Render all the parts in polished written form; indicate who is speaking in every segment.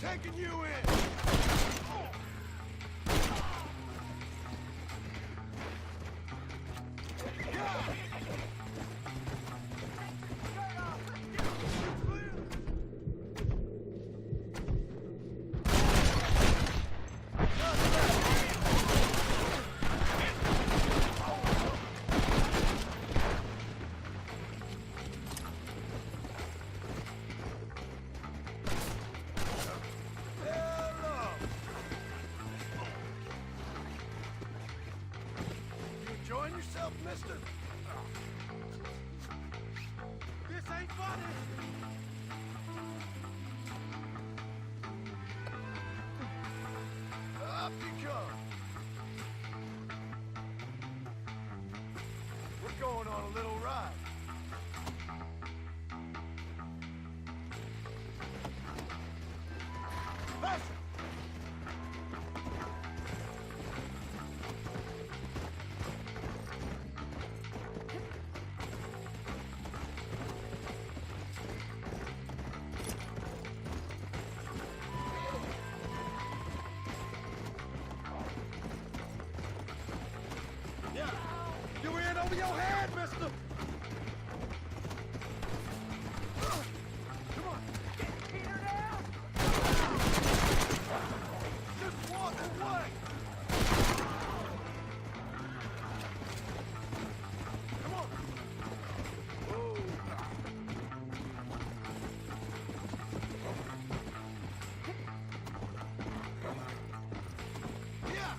Speaker 1: Taking you in! Enjoying yourself, mister? This ain't funny! Up you come! We're going on a little ride. Pass it! You're in over your head, mister! Come on! Get Peter down! Just walk away! Come on! Oh. Yeah!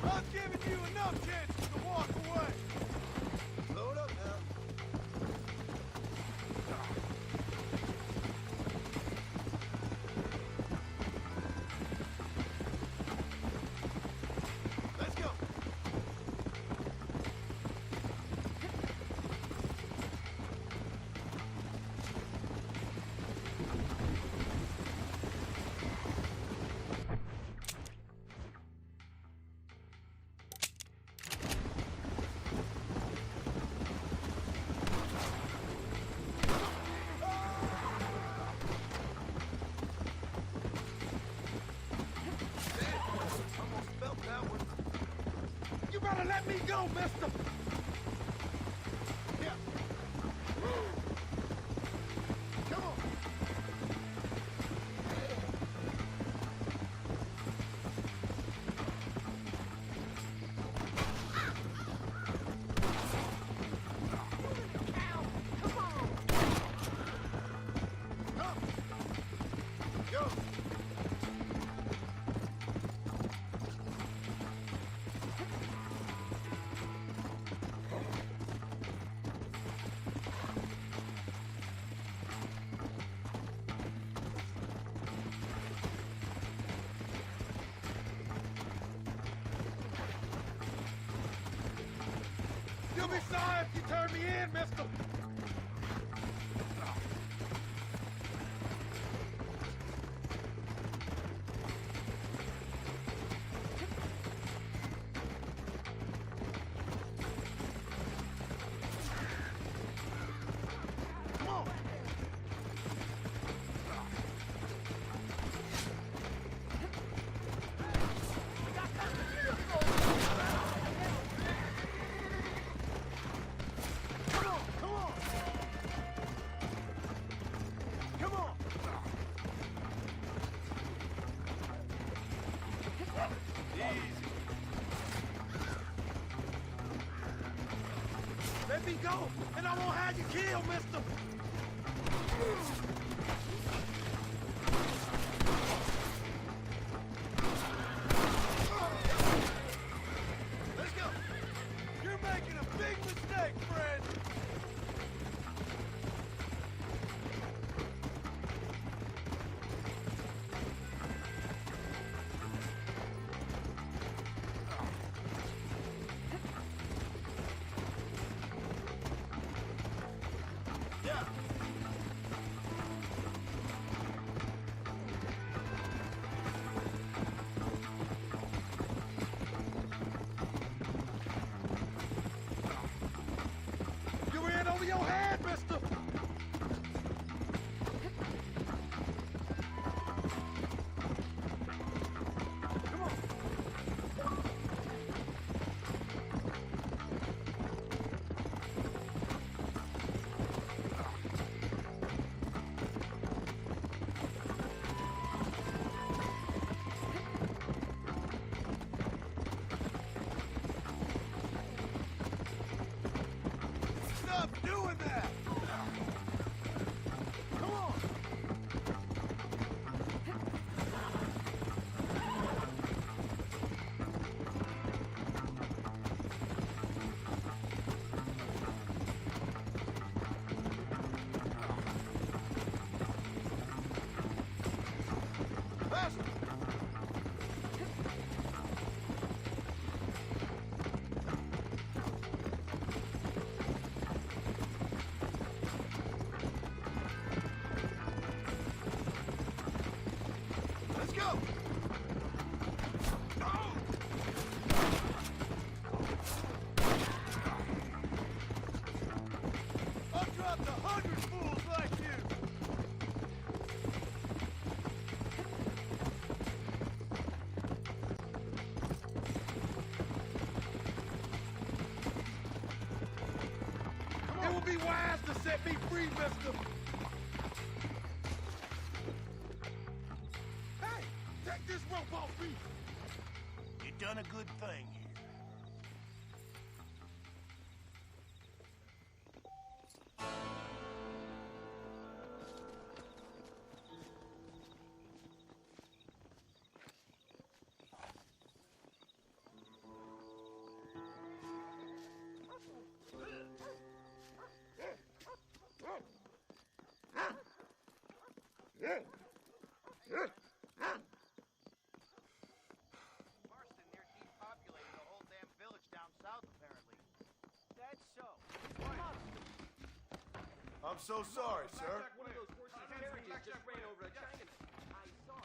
Speaker 1: I'm giving you enough chances to walk away. Load up now. Let's go. You better let me go, mister! Yeah. Come on! Come on! Come! Go! You'll be sorry if you turn me in, mister! Come on! Let me go, and I won't have you killed, mister! Let's go! You're making a big mistake, friend! your ass to set me free, mister! Hey, take this rope off me!
Speaker 2: You done a good thing here.
Speaker 3: Marston, they're depopulating the whole damn village down south, apparently. That's so.
Speaker 1: I'm so sorry, sir.
Speaker 4: One of those horses carriages just ran over a Chinaman. I saw it.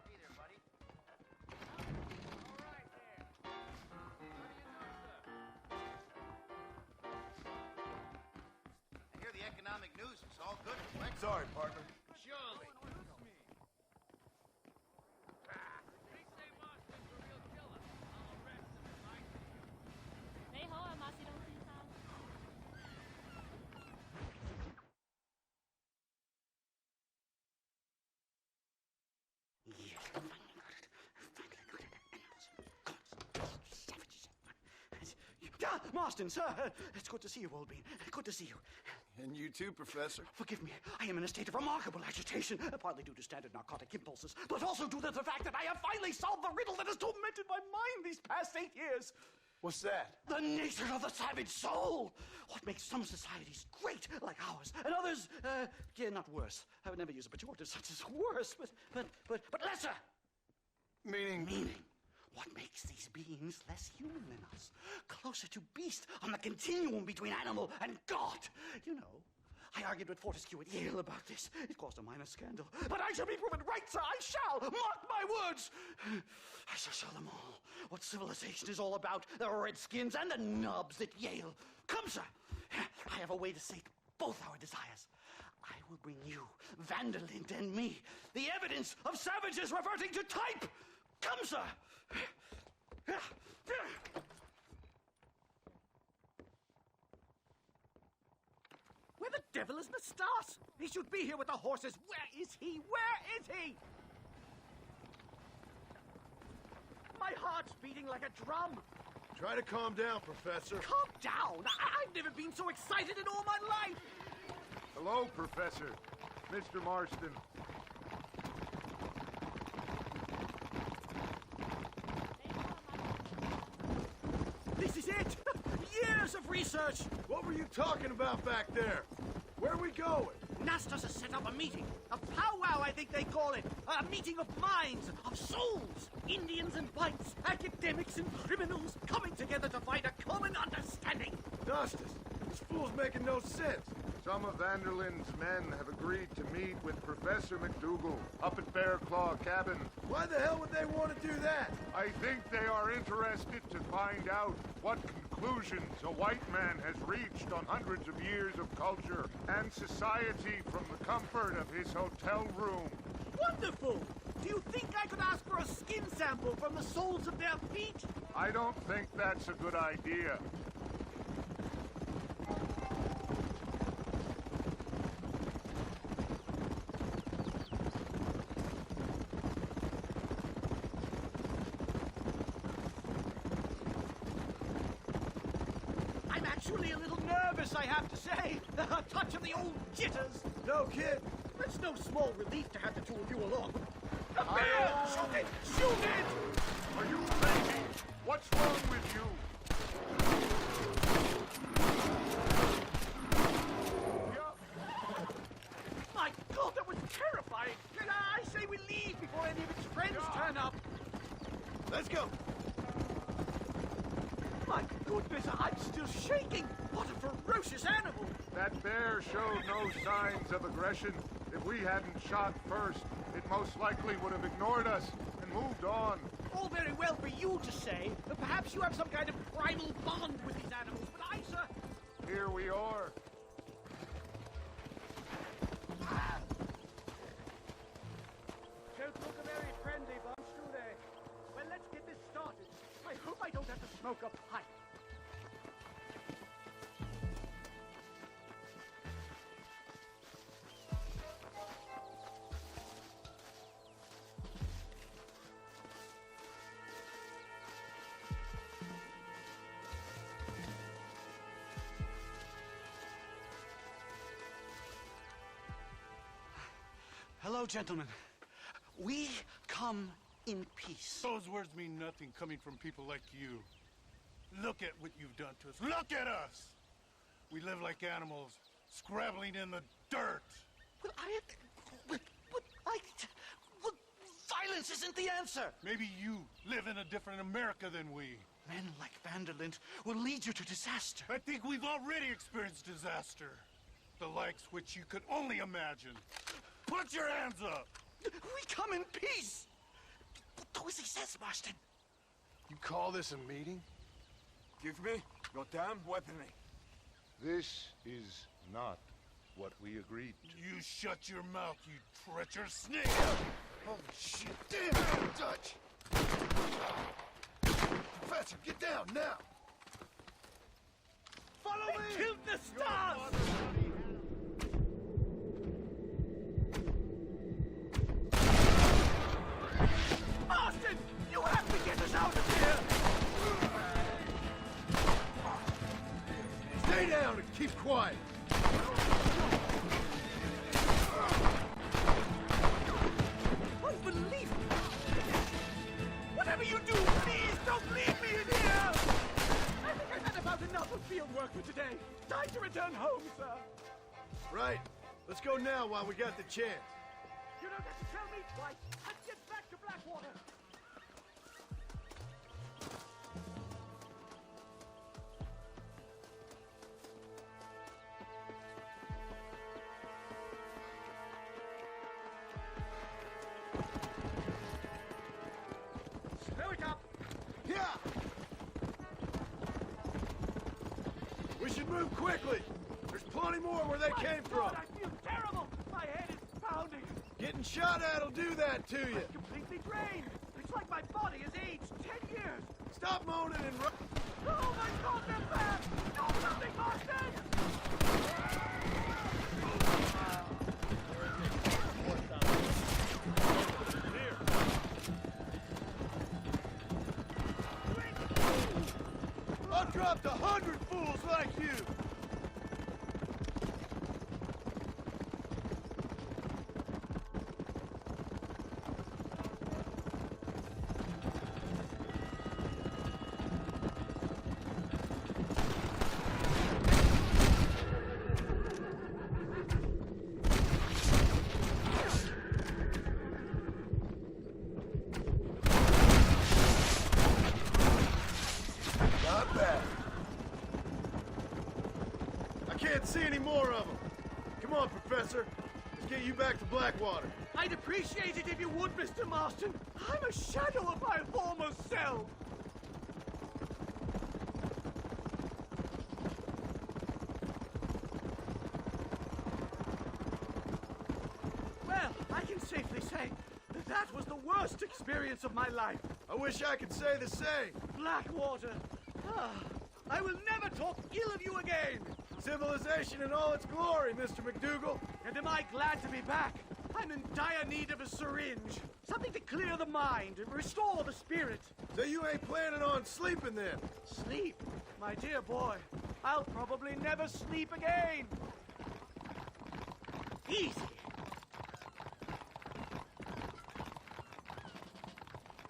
Speaker 3: Hey there, buddy.
Speaker 4: All right there. How do you do, sir?
Speaker 3: I hear the economic news is all good for Lex.
Speaker 1: Sorry, partner.
Speaker 4: Surely.
Speaker 5: They say Marston's a real killer. I'll arrest him if I can. 你好啊，馬士東先生。
Speaker 6: Yes, finally got it. Finally got it. Savages. Marston, sir. It's good to see you, old bean. Good to see you.
Speaker 1: And you too, Professor.
Speaker 6: Forgive me. I am in a state of remarkable agitation, partly due to standard narcotic impulses, but also due to the fact that I have finally solved the riddle that has tormented my mind these past 8 years.
Speaker 1: What's that?
Speaker 6: The nature of the savage soul. What makes some societies great, like ours, and others, not worse. I would never use a pejorative such as worse, but lesser.
Speaker 1: Meaning?
Speaker 6: What makes these beings less human than us? Closer to beast on the continuum between animal and God. You know, I argued with Fortescue at Yale about this. It caused a minor scandal. But I shall be proven right, sir. I shall. Mark my words. I shall show them all what civilization is all about. The redskins and the nubs at Yale. Come, sir. I have a way to sate both our desires. I will bring you, Vanderlint, and me the evidence of savages reverting to type. Come, sir. Where the devil is Nastas? He should be here with the horses. Where is he? Where is he? My heart's beating like a drum.
Speaker 1: Try to calm down, Professor.
Speaker 6: Calm down. I've never been so excited in all my life.
Speaker 7: Hello, Professor. Mr. Marston.
Speaker 6: This is it. Years of research.
Speaker 1: What were you talking about back there? Where are we going?
Speaker 6: Nastas has set up a meeting. A powwow, I think they call it. A meeting of minds, of souls. Indians and whites, academics and criminals coming together to find a common understanding.
Speaker 1: Nostus, this fool's making no sense.
Speaker 7: Some of Vanderlyn's men have agreed to meet with Professor McDougal up at Bear Claw Cabin.
Speaker 1: Why the hell would they want to do that?
Speaker 7: I think they are interested to find out what conclusions a white man has reached on hundreds of years of culture and society from the comfort of his hotel room.
Speaker 6: Wonderful! Do you think I could ask for a skin sample from the soles of their feet?
Speaker 7: I don't think that's a good idea.
Speaker 6: I'm actually a little nervous, I have to say. A touch of the old jitters.
Speaker 1: No kid.
Speaker 6: It's no small relief to have the two of you along. The bear! Shoot it! Shoot it!
Speaker 7: Are you crazy? What's wrong with you?
Speaker 6: My God, that was terrifying! I say we leave before any of its friends turn up.
Speaker 1: Let's go.
Speaker 6: My goodness, I'm still shaking. What a ferocious animal.
Speaker 7: That bear showed no signs of aggression. If we hadn't shot first, it most likely would have ignored us and moved on.
Speaker 3: All very well for you to say, but perhaps you have some kind of primal bond with these animals, but I, sir...
Speaker 7: Here we are.
Speaker 3: Don't look a very friendly bunch, do they? Well, let's get this started. I hope I don't have to smoke a pipe.
Speaker 6: Hello, gentlemen. We come in peace.
Speaker 2: Those words mean nothing coming from people like you. Look at what you've done to us. Look at us! We live like animals, scrabbling in the dirt.
Speaker 6: Well, well, violence isn't the answer.
Speaker 2: Maybe you live in a different America than we.
Speaker 6: Men like Vanderlint will lead you to disaster.
Speaker 2: I think we've already experienced disaster. The likes which you could only imagine. Put your hands up!
Speaker 6: We come in peace. Do as he says, Marston.
Speaker 1: You call this a meeting? Give me your damn weaponry.
Speaker 7: This is not what we agreed to.
Speaker 2: You shut your mouth, you treacherous snake!
Speaker 1: Holy shit, damn it, Dutch! Professor, get down now! Follow me!
Speaker 3: Killed the stars! Marston! You have to get us out of here!
Speaker 1: Stay down and keep quiet!
Speaker 3: Unbelievable! Whatever you do, please don't leave me in here! I think I've had about enough of field work for today. Time to return home, sir.
Speaker 1: Right. Let's go now while we got the chance.
Speaker 3: You don't have to tell me twice. Let's get back to Blackwater. Slow it up.
Speaker 1: Yeah! We should move quickly. There's plenty more where they came from.
Speaker 3: God, I feel terrible. My head is pounding.
Speaker 1: Getting shot at'll do that to you.
Speaker 3: Completely drained. It's like my body has aged 10 years.
Speaker 1: Stop moaning and run.
Speaker 3: Oh my God, they're back! Do something, Marston!
Speaker 1: I'll drop 100 fools like you. Not bad. I can't see any more of them. Come on, Professor. Let's get you back to Blackwater.
Speaker 3: I'd appreciate it if you would, Mr. Marston. I'm a shadow of my former self. Well, I can safely say that that was the worst experience of my life.
Speaker 1: I wish I could say the same.
Speaker 3: Blackwater. Ah, I will never talk ill of you again.
Speaker 1: Civilization in all its glory, Mr. McDougal.
Speaker 3: And am I glad to be back? I'm in dire need of a syringe. Something to clear the mind and restore the spirit.
Speaker 1: So you ain't planning on sleeping then?
Speaker 3: Sleep? My dear boy, I'll probably never sleep again. Easy.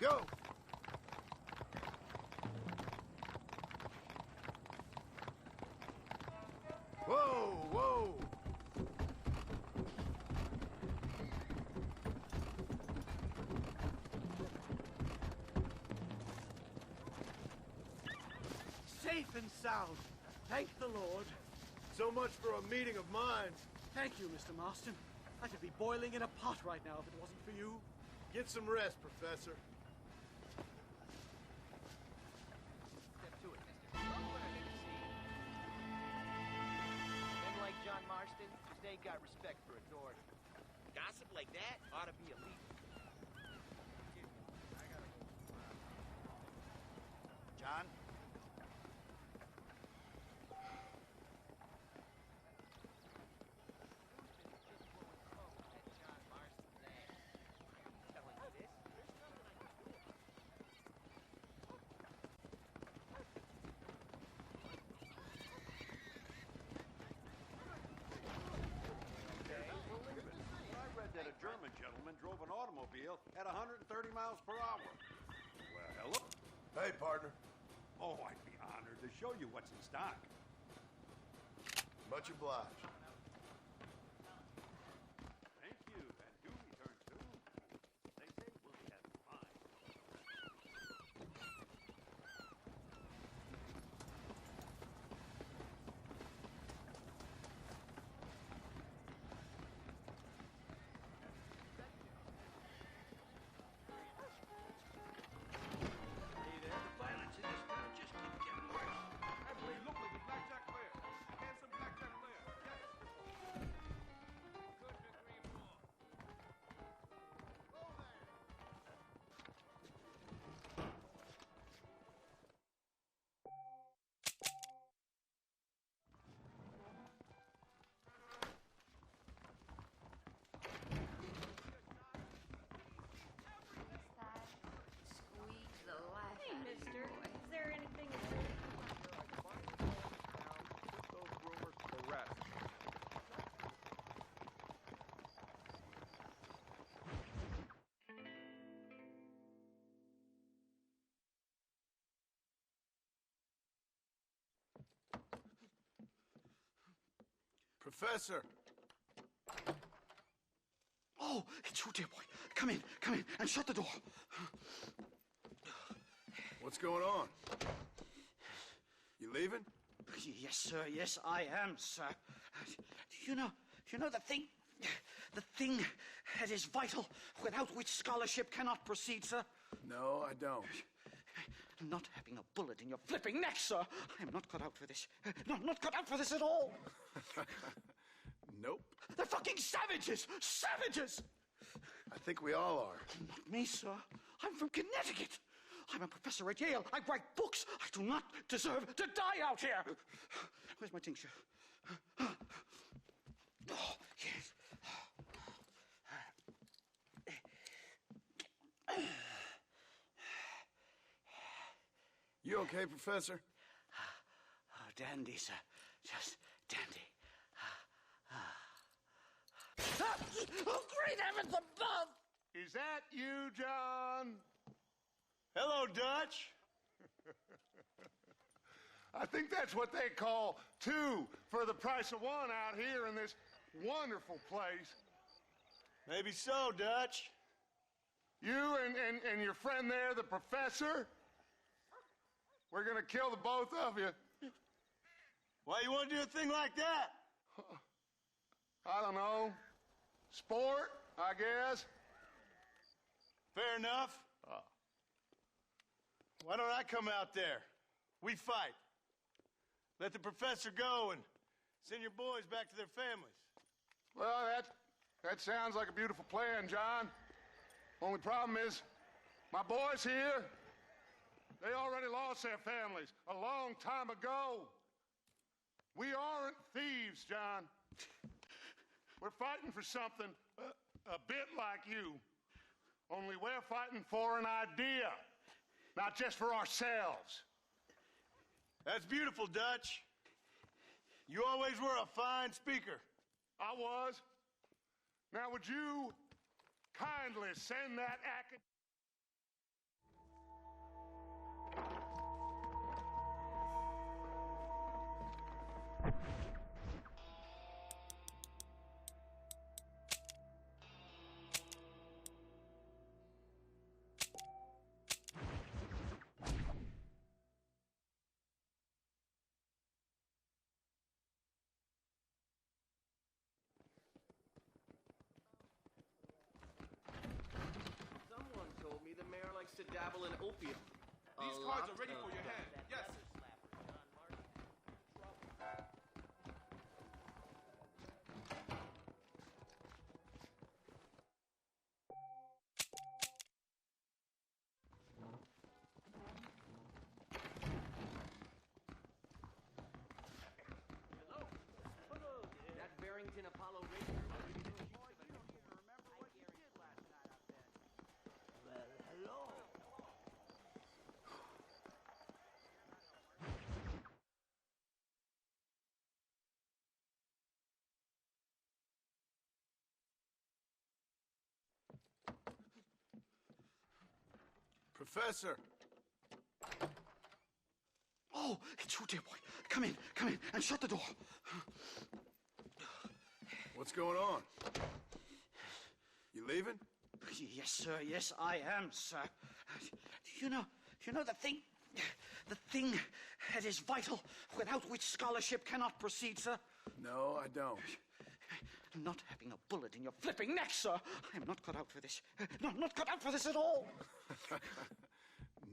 Speaker 1: Go. Whoa, whoa.
Speaker 3: and sound. Thank the Lord.
Speaker 1: So much for a meeting of minds.
Speaker 3: Thank you, Mr. Marston. I could be boiling in a pot right now if it wasn't for you.
Speaker 1: Get some rest, Professor.
Speaker 4: Step to it, mister. Look what I get to see. Men like John Marston just ain't got respect for authority. Gossip like that ought to be illegal.
Speaker 2: John?
Speaker 8: That a German gentleman drove an automobile at 130 miles per hour. Well, hello?
Speaker 1: Hey, partner.
Speaker 8: Oh, I'd be honored to show you what's in stock.
Speaker 1: Much obliged.
Speaker 8: Thank you, and do return soon. They say we'll be having fun.
Speaker 1: Hey there, the violence in this town just keeps getting worse. I believe locally with blackjack player. Handsome blackjack player. Yes.
Speaker 4: Couldn't agree more.
Speaker 9: Squeeze the life
Speaker 5: Hey,
Speaker 9: out of
Speaker 5: mister.
Speaker 9: you, boy.
Speaker 5: Is there anything in
Speaker 7: Put those rumors to rest.
Speaker 2: Professor!
Speaker 6: Oh, it's you, dear boy. Come in, and shut the door.
Speaker 2: What's going on? You leaving?
Speaker 6: Yes, sir. Yes, I am, sir. You know the thing that is vital, without which scholarship cannot proceed, sir.
Speaker 2: No, I don't.
Speaker 6: Not having a bullet in your flipping neck, sir. I am not cut out for this. No, I'm not cut out for this at all.
Speaker 2: Nope.
Speaker 6: They're fucking savages! Savages!
Speaker 2: I think we all are.
Speaker 6: Not me, sir. I'm from Connecticut. I'm a professor at Yale. I write books. I do not deserve to die out here. Where's my tincture? Oh, yes.
Speaker 2: You okay, Professor?
Speaker 6: Oh, dandy, sir. Just dandy. Oh, great heavens above!
Speaker 7: Is that you, John?
Speaker 2: Hello, Dutch.
Speaker 7: I think that's what they call two for the price of one out here in this wonderful place.
Speaker 2: Maybe so, Dutch.
Speaker 7: You and your friend there, the professor, we're gonna kill the both of you.
Speaker 2: Why you want to do a thing like that?
Speaker 7: I don't know. Sport, I guess.
Speaker 2: Fair enough. Why don't I come out there? We fight. Let the professor go and send your boys back to their families.
Speaker 7: Well, that sounds like a beautiful plan, John. Only problem is, my boys here, they already lost their families a long time ago. We aren't thieves, John. We're fighting for something a bit like you. Only we're fighting for an idea, not just for ourselves.
Speaker 2: That's beautiful, Dutch. You always were a fine speaker.
Speaker 7: I was. Now, would you kindly send that academic...
Speaker 4: likes to dabble in opium.
Speaker 1: These cards are ready for your hand. Yes.
Speaker 4: That Barrington Apollo Ranger.
Speaker 2: Professor!
Speaker 6: Oh, it's you, dear boy. Come in, and shut the door.
Speaker 2: What's going on? You leaving?
Speaker 6: Yes, sir. Yes, I am, sir. You know the thing that is vital, without which scholarship cannot proceed, sir?
Speaker 2: No, I don't.
Speaker 6: Not having a bullet in your flipping neck, sir. I am not cut out for this. No, I'm not cut out for this at all.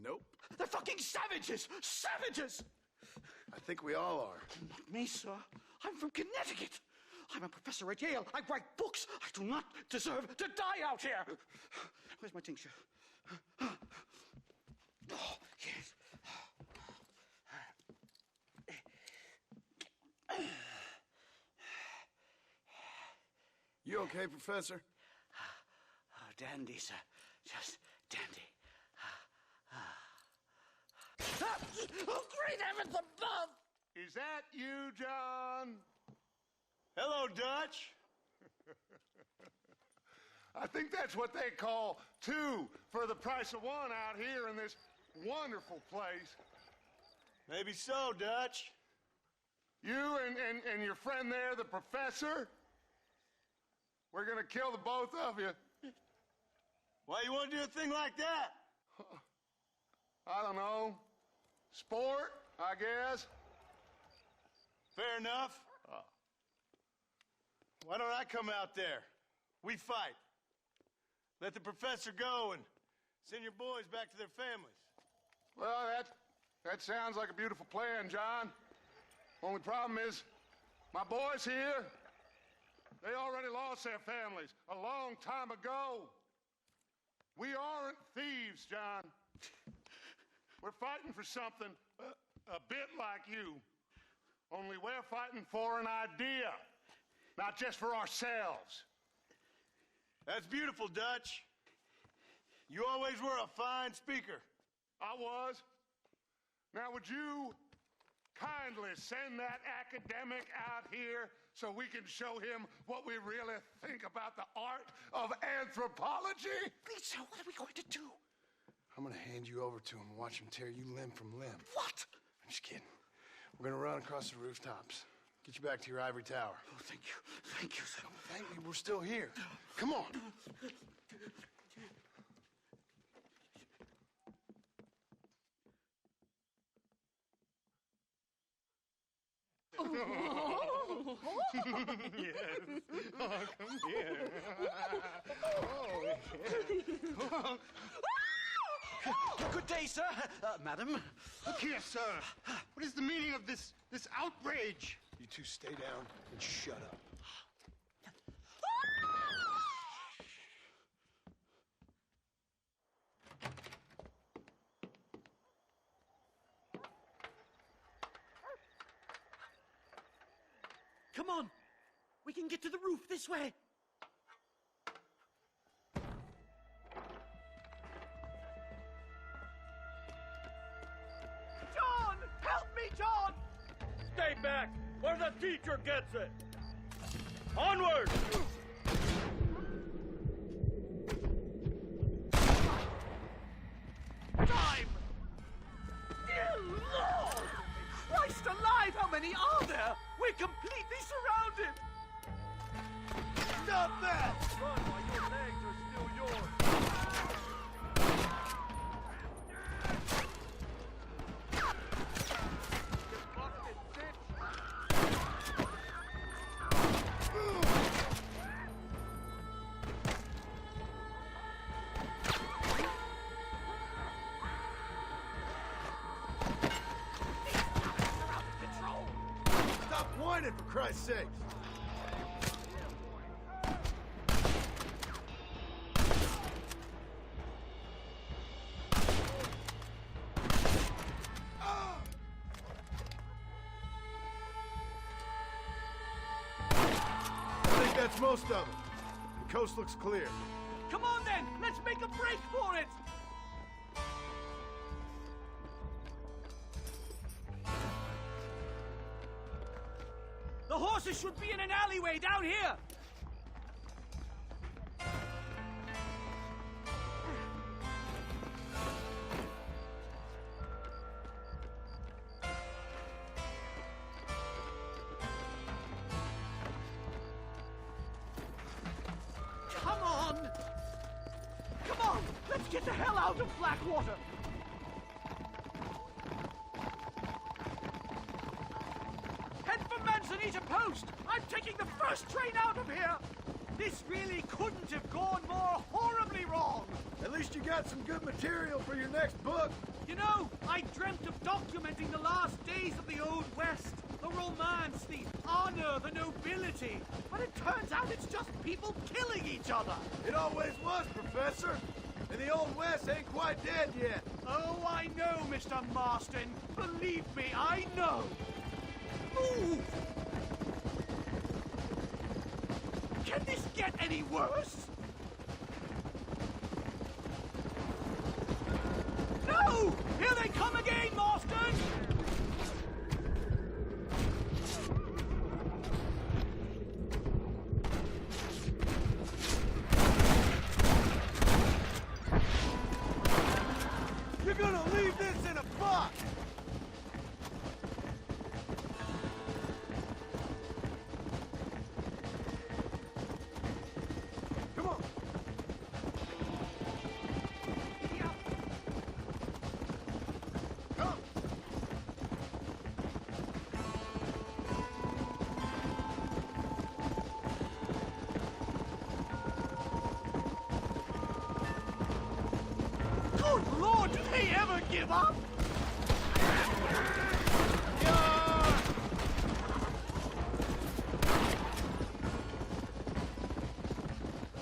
Speaker 2: Nope.
Speaker 6: They're fucking savages! Savages!
Speaker 2: I think we all are.
Speaker 6: Not me, sir. I'm from Connecticut. I'm a professor at Yale. I write books. I do not deserve to die out here. Where's my tincture? Oh, yes.
Speaker 2: You okay, Professor?
Speaker 6: Oh, dandy, sir. Just dandy. Oh, great heavens above!
Speaker 7: Is that you, John?
Speaker 2: Hello, Dutch.
Speaker 7: I think that's what they call two for the price of one out here in this wonderful place.
Speaker 2: Maybe so, Dutch.
Speaker 7: You and your friend there, the professor, we're gonna kill the both of you.
Speaker 2: Why you want to do a thing like that?
Speaker 7: I don't know. Sport, I guess.
Speaker 2: Fair enough. Why don't I come out there? We fight. Let the professor go and send your boys back to their families.
Speaker 7: Well, that sounds like a beautiful plan, John. Only problem is, my boys here, they already lost their families a long time ago. We aren't thieves, John. We're fighting for something a bit like you. Only we're fighting for an idea, not just for ourselves.
Speaker 2: That's beautiful, Dutch. You always were a fine speaker.
Speaker 7: I was. Now, would you kindly send that academic out here so we can show him what we really think about the art of anthropology?
Speaker 6: Please, sir, what are we going to do?
Speaker 2: I'm gonna hand you over to him and watch him tear you limb from limb.
Speaker 6: What?
Speaker 2: I'm just kidding. We're gonna run across the rooftops. Get you back to your ivory tower.
Speaker 6: Oh, thank you. Thank you, sir.
Speaker 2: Thank me, we're still here. Come on.
Speaker 7: Yes. Oh, come here. Oh,
Speaker 6: Good day, sir. Madam.
Speaker 10: Look here, sir. What is the meaning of this outrage?
Speaker 2: You two stay down and shut up.
Speaker 6: Come on. We can get to the roof this way.
Speaker 3: John! Help me, John! Stay back, where the teacher gets it! Onward! Time! Dear Lord! Christ alive, how many are there? We're completely surrounded! Stop that! Run while your legs are still yours.
Speaker 1: Join it, for Christ's sake! I think that's most of it. The coast looks clear.
Speaker 3: Come on then, let's make a break for it! The horses should be in an alleyway down here! Come on! Come on! Let's get the hell out of Blackwater! Head for Manzanita Post! I'm taking the first train out of here! This really couldn't have gone more horribly wrong!
Speaker 1: At least you got some good material for your next book.
Speaker 3: You know, I dreamt of documenting the last days of the Old West. The romance, the honor, the nobility. But it turns out it's just people killing each other.
Speaker 1: It always was, Professor. And the Old West ain't quite dead yet.
Speaker 3: Oh, I know, Mr. Marston. Believe me, I know. Move! Can this get any worse? No! Here they come again, Marston!
Speaker 1: You're gonna leave this in a box! Come on! Come!
Speaker 3: Good Lord, do they ever give up?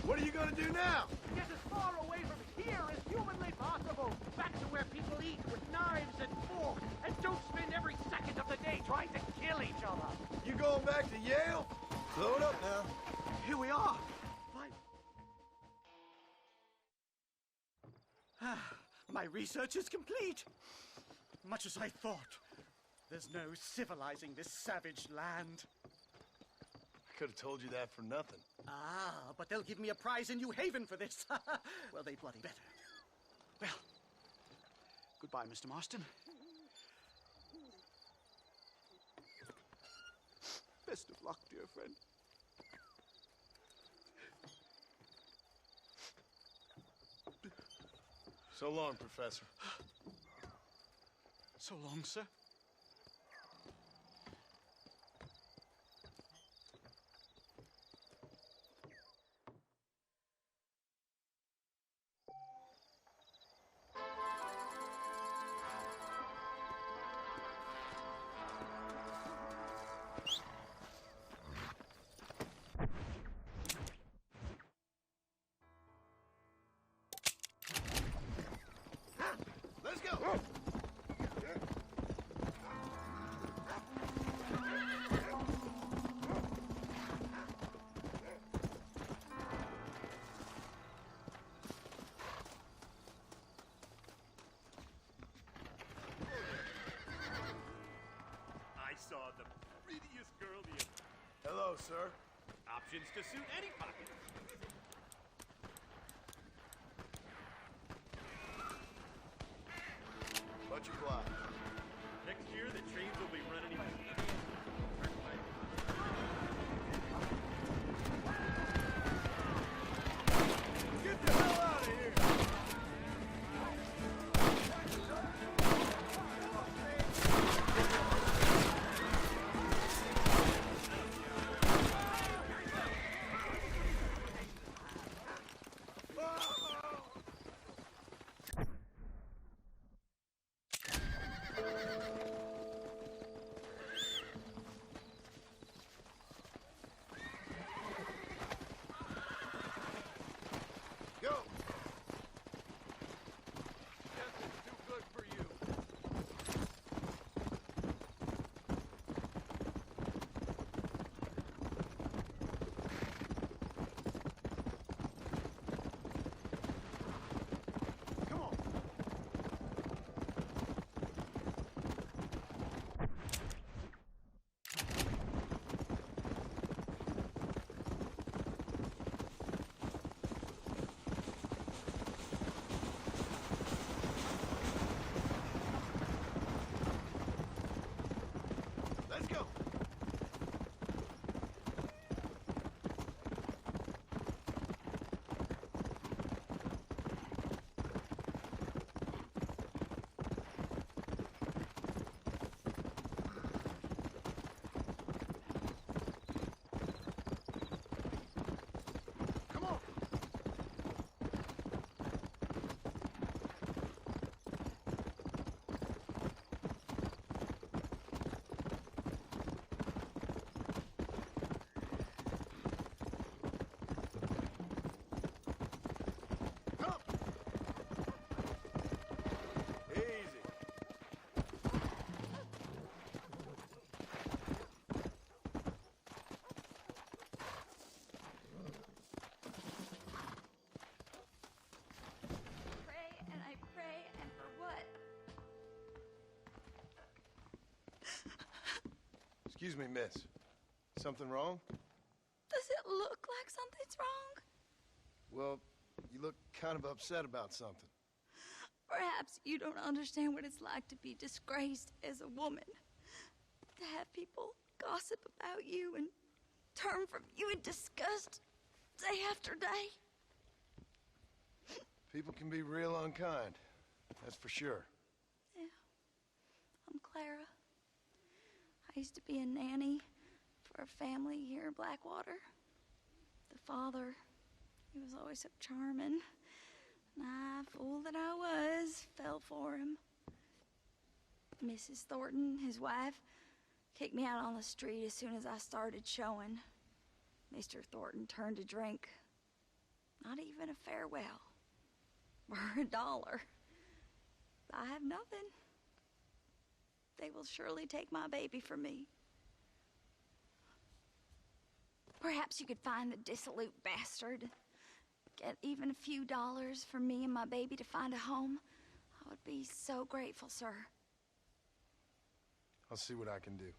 Speaker 1: What are you gonna do now?
Speaker 3: Get as far away from here as humanly possible. Back to where people eat with knives and forks and don't spend every second of the day trying to kill each other.
Speaker 1: You going back to Yale? Blow it up now.
Speaker 3: Here we are. My research is complete. Much as I thought. There's no civilizing this savage land.
Speaker 1: I could have told you that for nothing.
Speaker 3: Ah, but they'll give me a prize in New Haven for this. Well, they bloody better. Well, goodbye, Mr. Marston. Best of luck, dear friend.
Speaker 1: So long, Professor.
Speaker 3: So long, sir.
Speaker 1: Let's go!
Speaker 11: I saw the prettiest girl the
Speaker 1: Hello, sir.
Speaker 11: options to suit any pocket.
Speaker 1: Much obliged.
Speaker 11: Next year, the trains will be running even.
Speaker 1: Get the hell out of here!
Speaker 12: Excuse me, miss. Something wrong?
Speaker 9: Does it look like something's wrong?
Speaker 12: Well, you look kind of upset about something.
Speaker 9: Perhaps you don't understand what it's like to be disgraced as a woman. To have people gossip about you and turn from you in disgust day after day.
Speaker 12: People can be real unkind. That's for sure.
Speaker 9: Yeah. I'm Clara. I used to be a nanny for a family here in Blackwater. The father, he was always so charming. And I, fool that I was, fell for him. Mrs. Thornton, his wife, kicked me out on the street as soon as I started showing. Mr. Thornton turned to drink. Not even a farewell. Or $1. I have nothing. They will surely take my baby from me. Perhaps you could find the dissolute bastard. Get even a few dollars for me and my baby to find a home. I would be so grateful, sir.
Speaker 12: I'll see what I can do.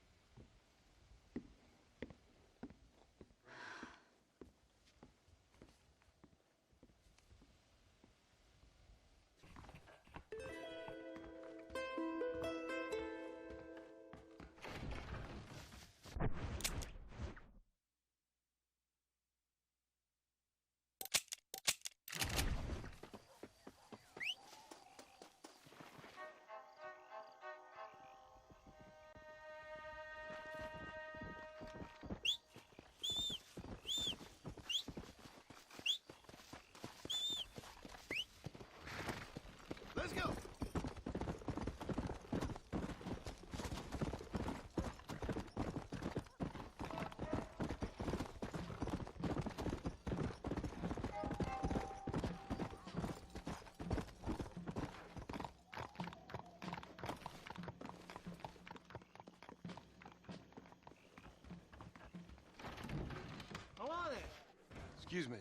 Speaker 2: Let's go.
Speaker 13: Hello there.
Speaker 12: Excuse me.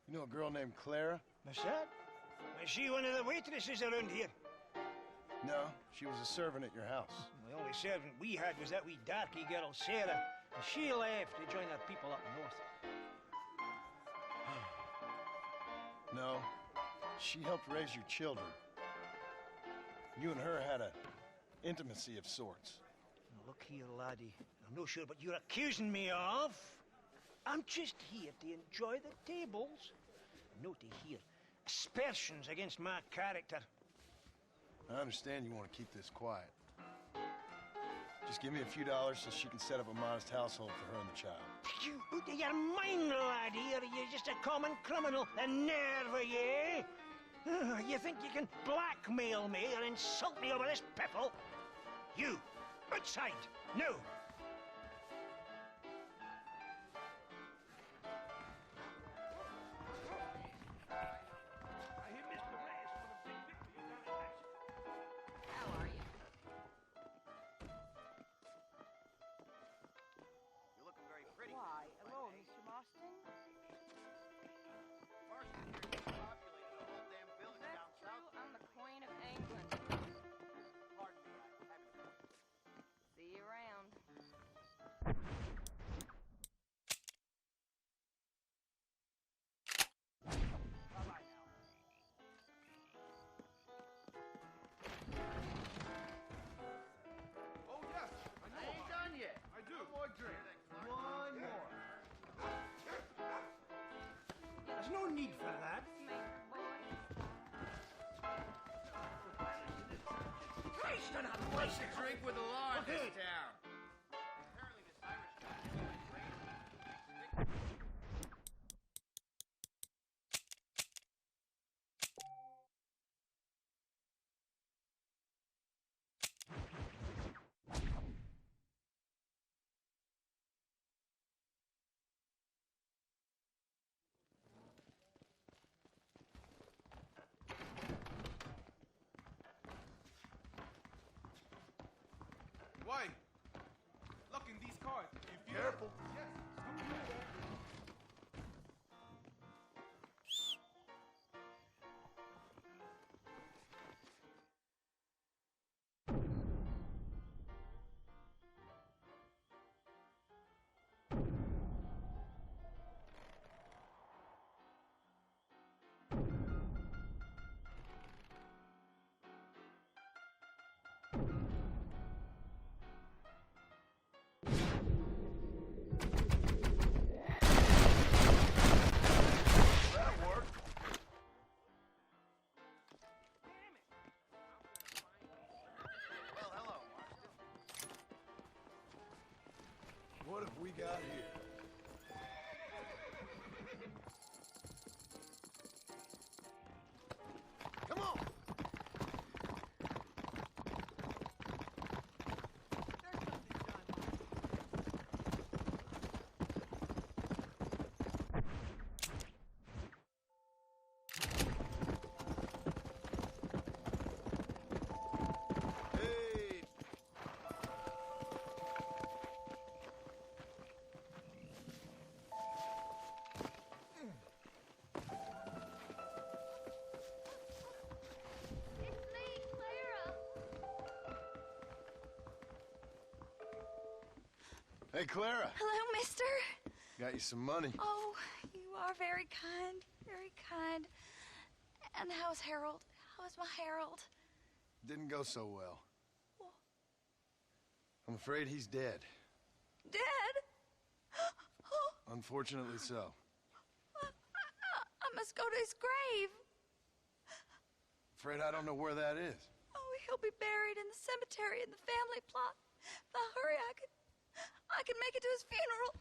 Speaker 12: You know a girl named Clara?
Speaker 13: What's that? Is she one of the waitresses around here?
Speaker 12: No, she was a servant at your house.
Speaker 13: The only servant we had was that wee darky girl, Sarah. And she left to join her people up north.
Speaker 12: No, she helped raise your children. You and her had a intimacy of sorts.
Speaker 13: Now, look here, laddie. I'm not sure what you're accusing me of. I'm just here to enjoy the tables, not to hear aspersions against my character.
Speaker 12: I understand you want to keep this quiet. Just give me a few dollars so she can set up a modest household for her and the child.
Speaker 13: You out of your mind, laddie, or you're just a common criminal. The nerve of you! You think you can blackmail me or insult me over this piffle? You, outside, no!
Speaker 9: How are you?
Speaker 8: You're looking very pretty.
Speaker 14: Why, hello, Mr. Boston.
Speaker 8: Parsons here just populated a whole damn village down
Speaker 14: That's true.
Speaker 8: south.
Speaker 14: I'm the Queen of England.
Speaker 8: Pardon me, I haven't...
Speaker 14: See you around.
Speaker 8: Bye-bye now.
Speaker 1: Oh, yes. I know.
Speaker 10: I ain't done yet.
Speaker 1: I do.
Speaker 10: One more drink.
Speaker 1: One more.
Speaker 13: There's no need for that. Christ on a
Speaker 10: What's the drink with the law in this town?
Speaker 8: Apparently this Irish guy is a traitor.
Speaker 1: Why? Look in these cards. If you
Speaker 2: Careful.
Speaker 1: Yes. Come here.
Speaker 12: What have we got here? Come on! Hey!
Speaker 9: It's me, Clara.
Speaker 12: Hey, Clara.
Speaker 9: Hello, mister.
Speaker 12: Got you some money.
Speaker 9: Oh, you are very kind. Very kind. And how's Harold? How's my Harold?
Speaker 12: Didn't go so well. I'm afraid he's dead.
Speaker 9: Dead?
Speaker 12: Unfortunately so.
Speaker 9: I must go to his grave.
Speaker 12: Afraid I don't know where that is.
Speaker 9: Oh, he'll be buried in the cemetery in the family plot. If I hurry, I can make it to his funeral.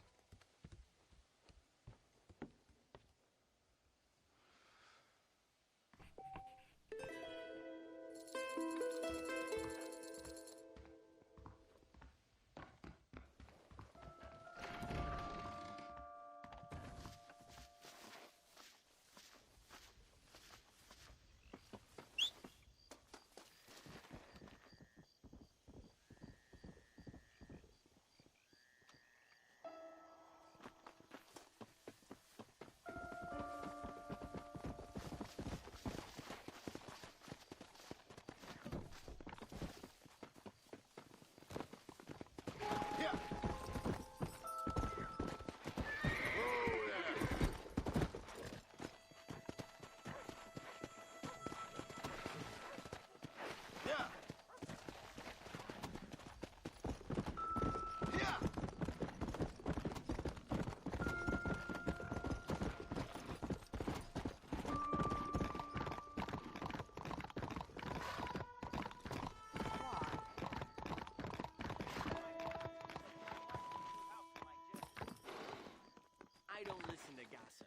Speaker 3: I don't listen to gossip,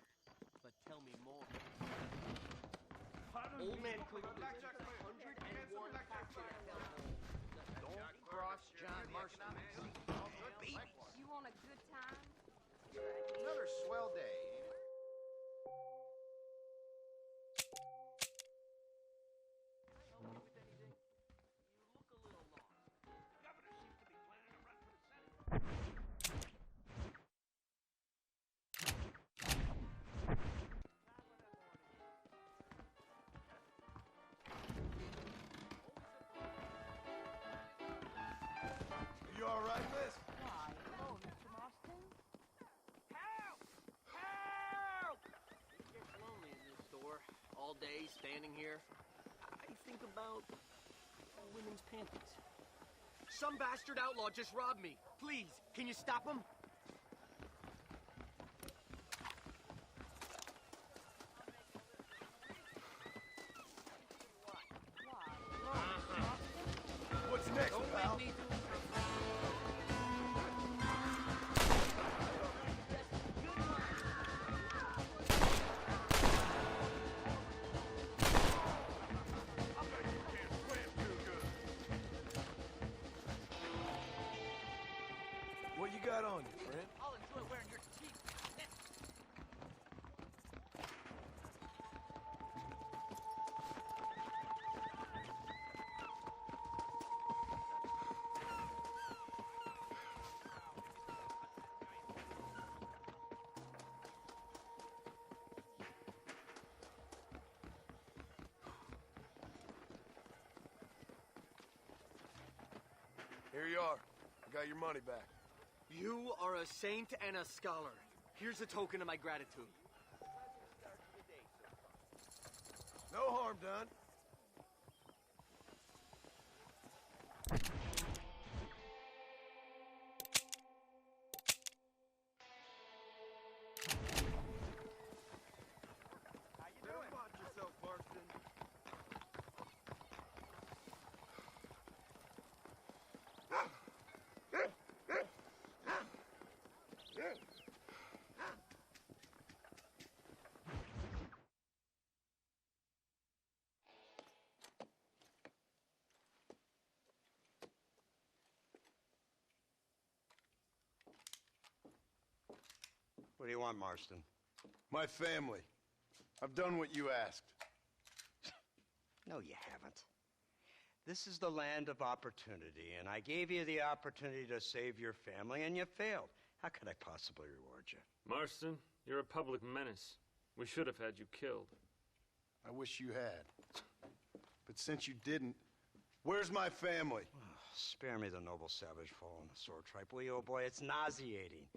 Speaker 3: but tell me more. Old man Cleveland is 101 captured.
Speaker 4: Don't cross John Marston.
Speaker 14: You want a good time?
Speaker 4: Another swell day.
Speaker 12: You all right, miss?
Speaker 14: Why, hello, Mr. Marston.
Speaker 3: Help! Help! It gets lonely in this store. All day standing here. I think about women's panties. Some bastard outlaw just robbed me. Please, can you stop him?
Speaker 12: What's next, pal? What you got on you, friend?
Speaker 3: I'll enjoy wearing your teeth.
Speaker 12: Here you are. I got your money back.
Speaker 3: You are a saint and a scholar. Here's a token of my gratitude.
Speaker 12: No harm done.
Speaker 1: Watch yourself, Marston.
Speaker 10: What do you want, Marston?
Speaker 12: My family. I've done what you asked.
Speaker 10: No, you haven't. This is the land of opportunity, and I gave you the opportunity to save your family, and you failed. How could I possibly reward you?
Speaker 15: Marston, you're a public menace. We should have had you killed.
Speaker 12: I wish you had. But since you didn't, where's my family?
Speaker 10: Oh, spare me the noble savage fall on the sword tripe, will you, old boy? It's nauseating.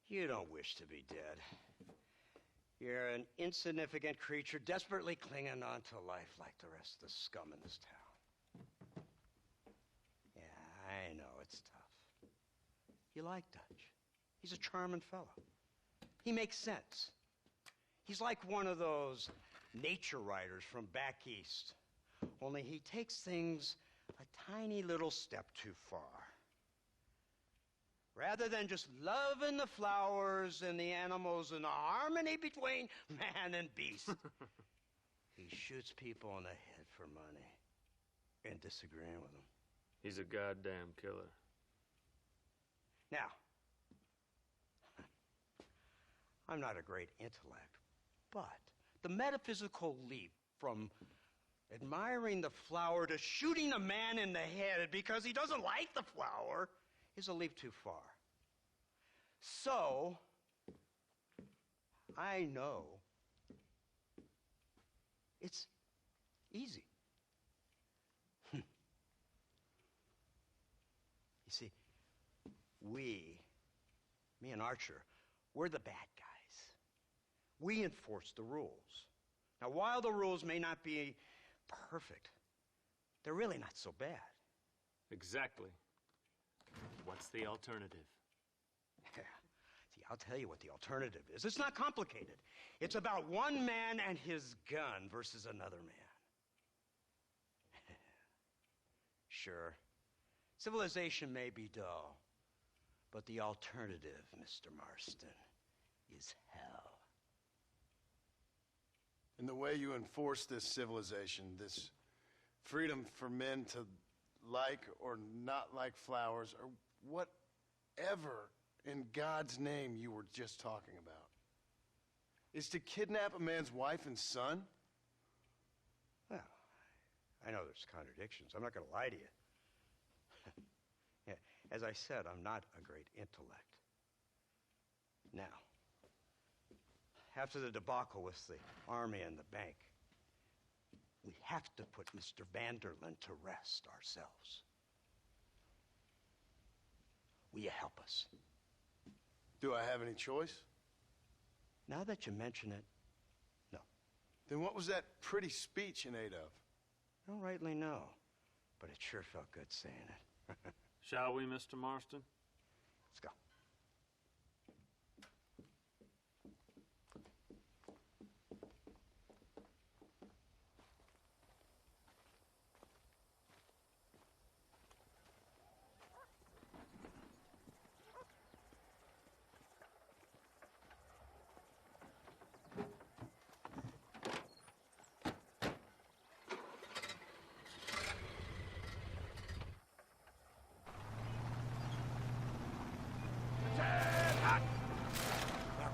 Speaker 10: You don't wish to be dead. You're an insignificant creature desperately clinging on to life like the rest of the scum in this town. Yeah, I know, it's tough. You like Dutch. He's a charming fellow. He makes sense. He's like one of those nature writers from back east. Only he takes things a tiny little step too far. Rather than just loving the flowers and the animals and the harmony between man and beast, he shoots people in the head for money and disagreeing with them.
Speaker 15: He's a goddamn killer.
Speaker 10: Now, I'm not a great intellect, but the metaphysical leap from admiring the flower to shooting a man in the head because he doesn't like the flower is a leap too far. So, I know it's easy. You see, me and Archer, we're the bad guys. We enforce the rules. Now, while the rules may not be perfect, they're really not so bad.
Speaker 15: Exactly. What's the alternative?
Speaker 10: Yeah. See, I'll tell you what the alternative is. It's not complicated. It's about one man and his gun versus another man. Sure, civilization may be dull, but the alternative, Mr. Marston, is hell.
Speaker 12: And the way you enforce this civilization, this freedom for men to like or not like flowers, or whatever in God's name you were just talking about, is to kidnap a man's wife and son?
Speaker 10: Well, I know there's contradictions. I'm not going to lie to you. Yeah, as I said, I'm not a great intellect. Now, after the debacle with the army and the bank, we have to put Mr. Vanderlyn to rest ourselves. Will you help us?
Speaker 12: Do I have any choice?
Speaker 10: Now that you mention it, no.
Speaker 12: Then what was that pretty speech in aid of?
Speaker 10: I don't rightly know, but it sure felt good saying it.
Speaker 15: Shall we, Mr. Marston?
Speaker 10: Let's go.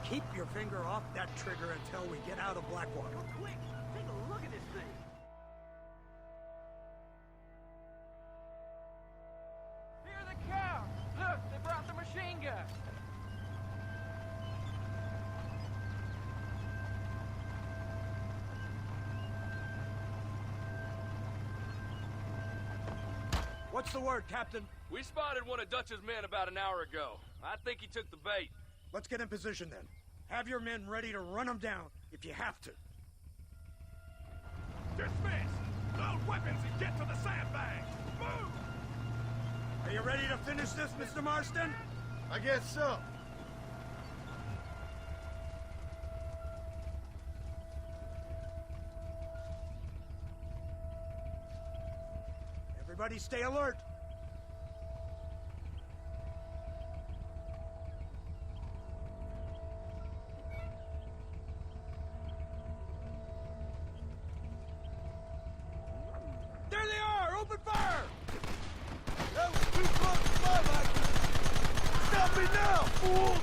Speaker 13: Keep your finger off that trigger until we get out of Blackwater.
Speaker 3: Quick, take a look at this thing.
Speaker 4: Here they come! Look, they brought the machine gun!
Speaker 13: What's the word, Captain?
Speaker 1: We spotted one of Dutch's men about an hour ago. I think he took the bait.
Speaker 13: Let's get in position then. Have your men ready to run them down if you have to.
Speaker 1: Dismiss! Load weapons and get to the sandbags! Move!
Speaker 13: Are you ready to finish this, Mr. Marston?
Speaker 12: I guess so.
Speaker 13: Everybody stay alert.
Speaker 4: There they are! Open fire!
Speaker 12: That was too close to my liking. Stop me now, fool!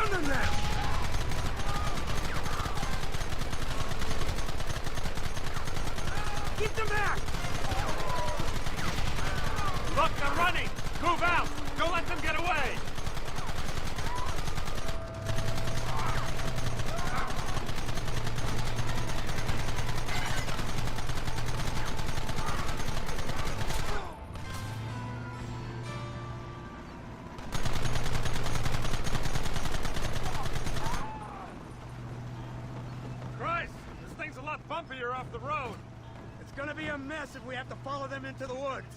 Speaker 1: Gunning them! Get them back!
Speaker 11: Look, they're running! Move out! Don't let them get away! Christ! This thing's a lot bumpier off the road!
Speaker 1: It's gonna be a mess if we have to follow them into the woods.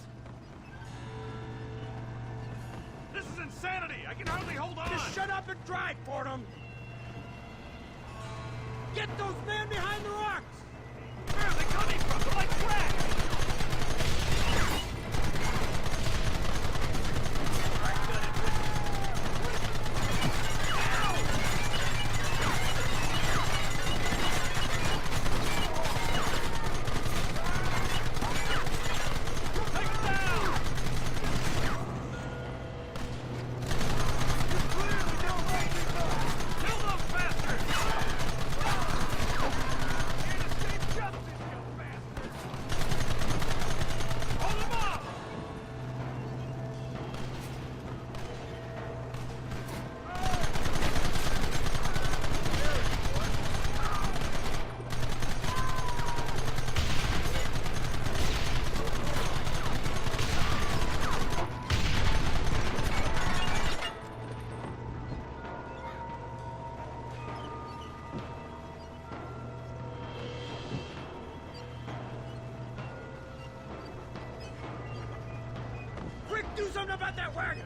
Speaker 11: This is insanity! I can hardly hold on!
Speaker 1: Just shut up and drive, Fordham! Get those men behind the rocks!
Speaker 11: Where are they coming from? They're like crack!
Speaker 1: Do something about that wagon!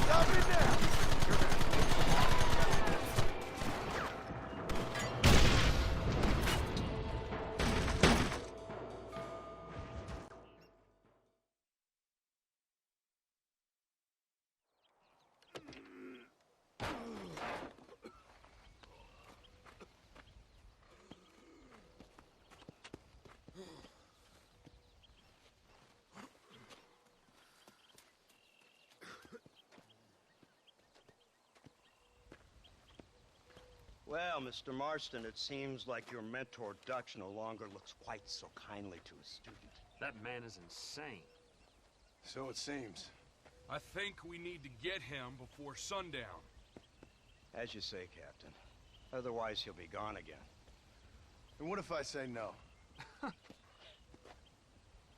Speaker 1: Stop it now!
Speaker 10: Well, Mr. Marston, it seems like your mentor Dutch no longer looks quite so kindly to his student.
Speaker 15: That man is insane.
Speaker 12: So it seems.
Speaker 1: I think we need to get him before sundown.
Speaker 10: As you say, Captain. Otherwise, he'll be gone again.
Speaker 12: And what if I say no?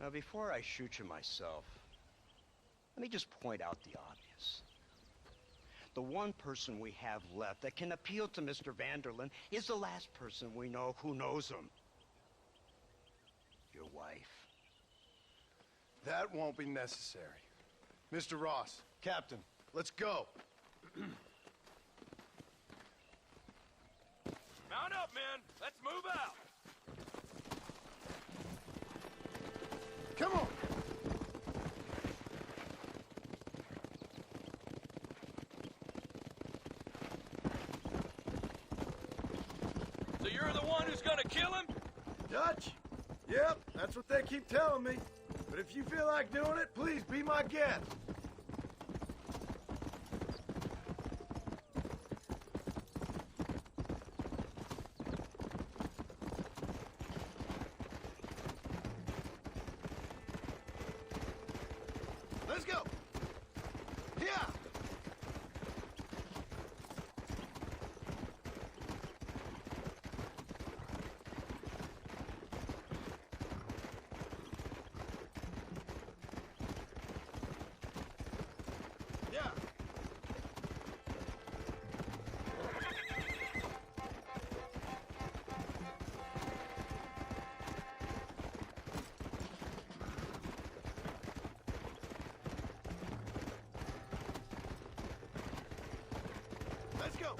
Speaker 10: Now, before I shoot you myself, let me just point out the obvious. The one person we have left that can appeal to Mr. Vanderlyn is the last person we know who knows him. Your wife.
Speaker 12: That won't be necessary. Mr. Ross, Captain, let's go.
Speaker 1: Mount up, men! Let's move out!
Speaker 12: Come on!
Speaker 1: So you're the one who's gonna kill him?
Speaker 12: Dutch? Yep, that's what they keep telling me. But if you feel like doing it, please be my guest. Let's go! Yeah! Yeah! Let's go!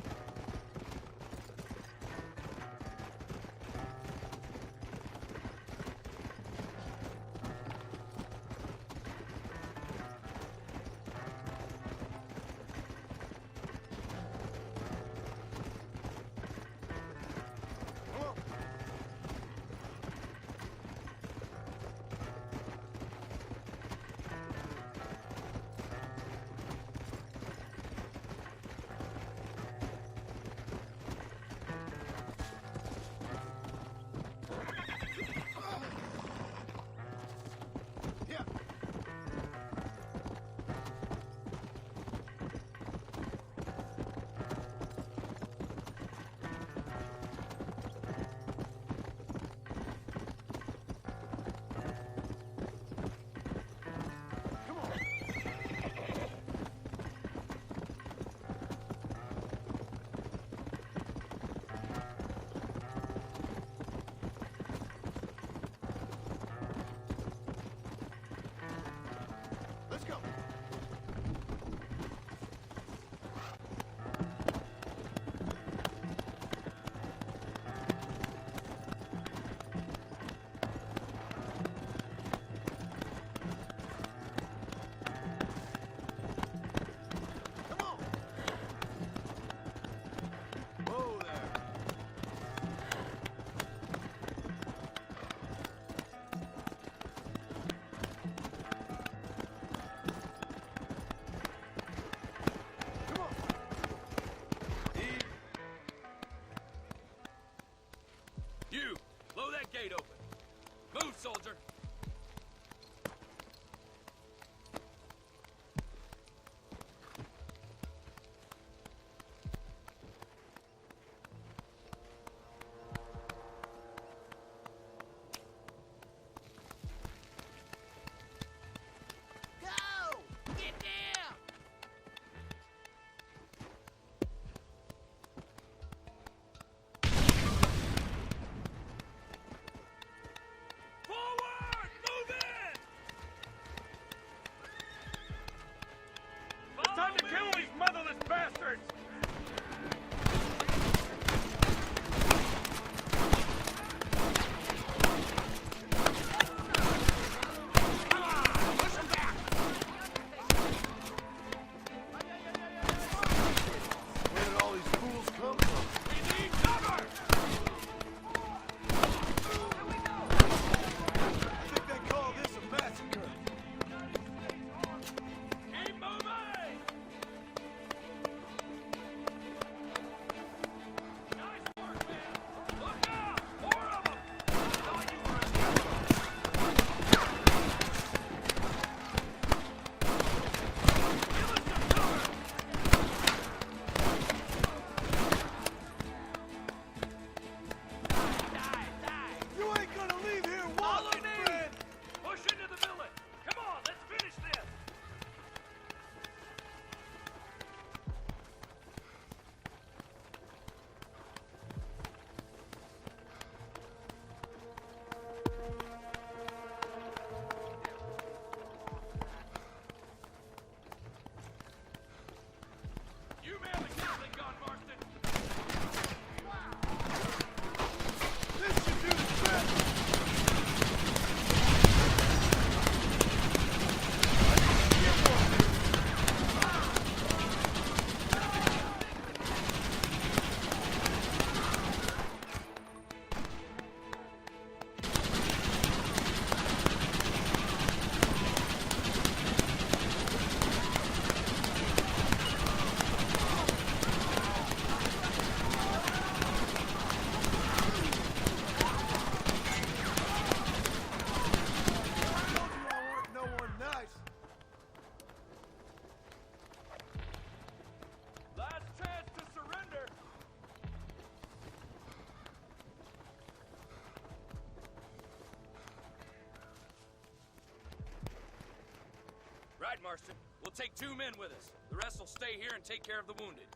Speaker 16: Marston. We'll take 2 men with us. The rest will stay here and take care of the wounded.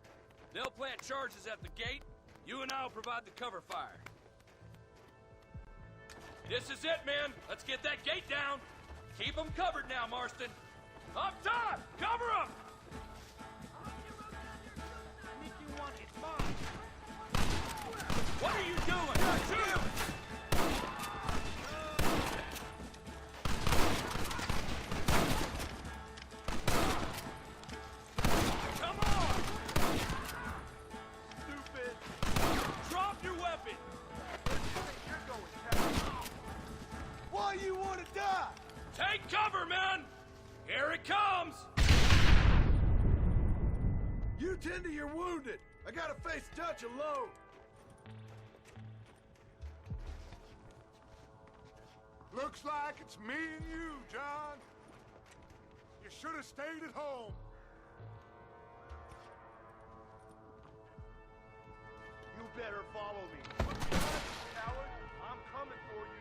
Speaker 16: They'll plant charges at the gate. You and I will provide the cover fire. This is it, men. Let's get that gate down. Keep them covered now, Marston. Up top! Cover them! What are you doing? Shoot him! Come on! Stupid! Drop your weapon!
Speaker 2: Why you want to die?
Speaker 16: Take cover, men! Here it comes!
Speaker 2: You tend to your wounded. I gotta face Dutch alone.
Speaker 7: Looks like it's me and you, John. You should have stayed at home.
Speaker 8: You better follow me. Coward, I'm coming for you.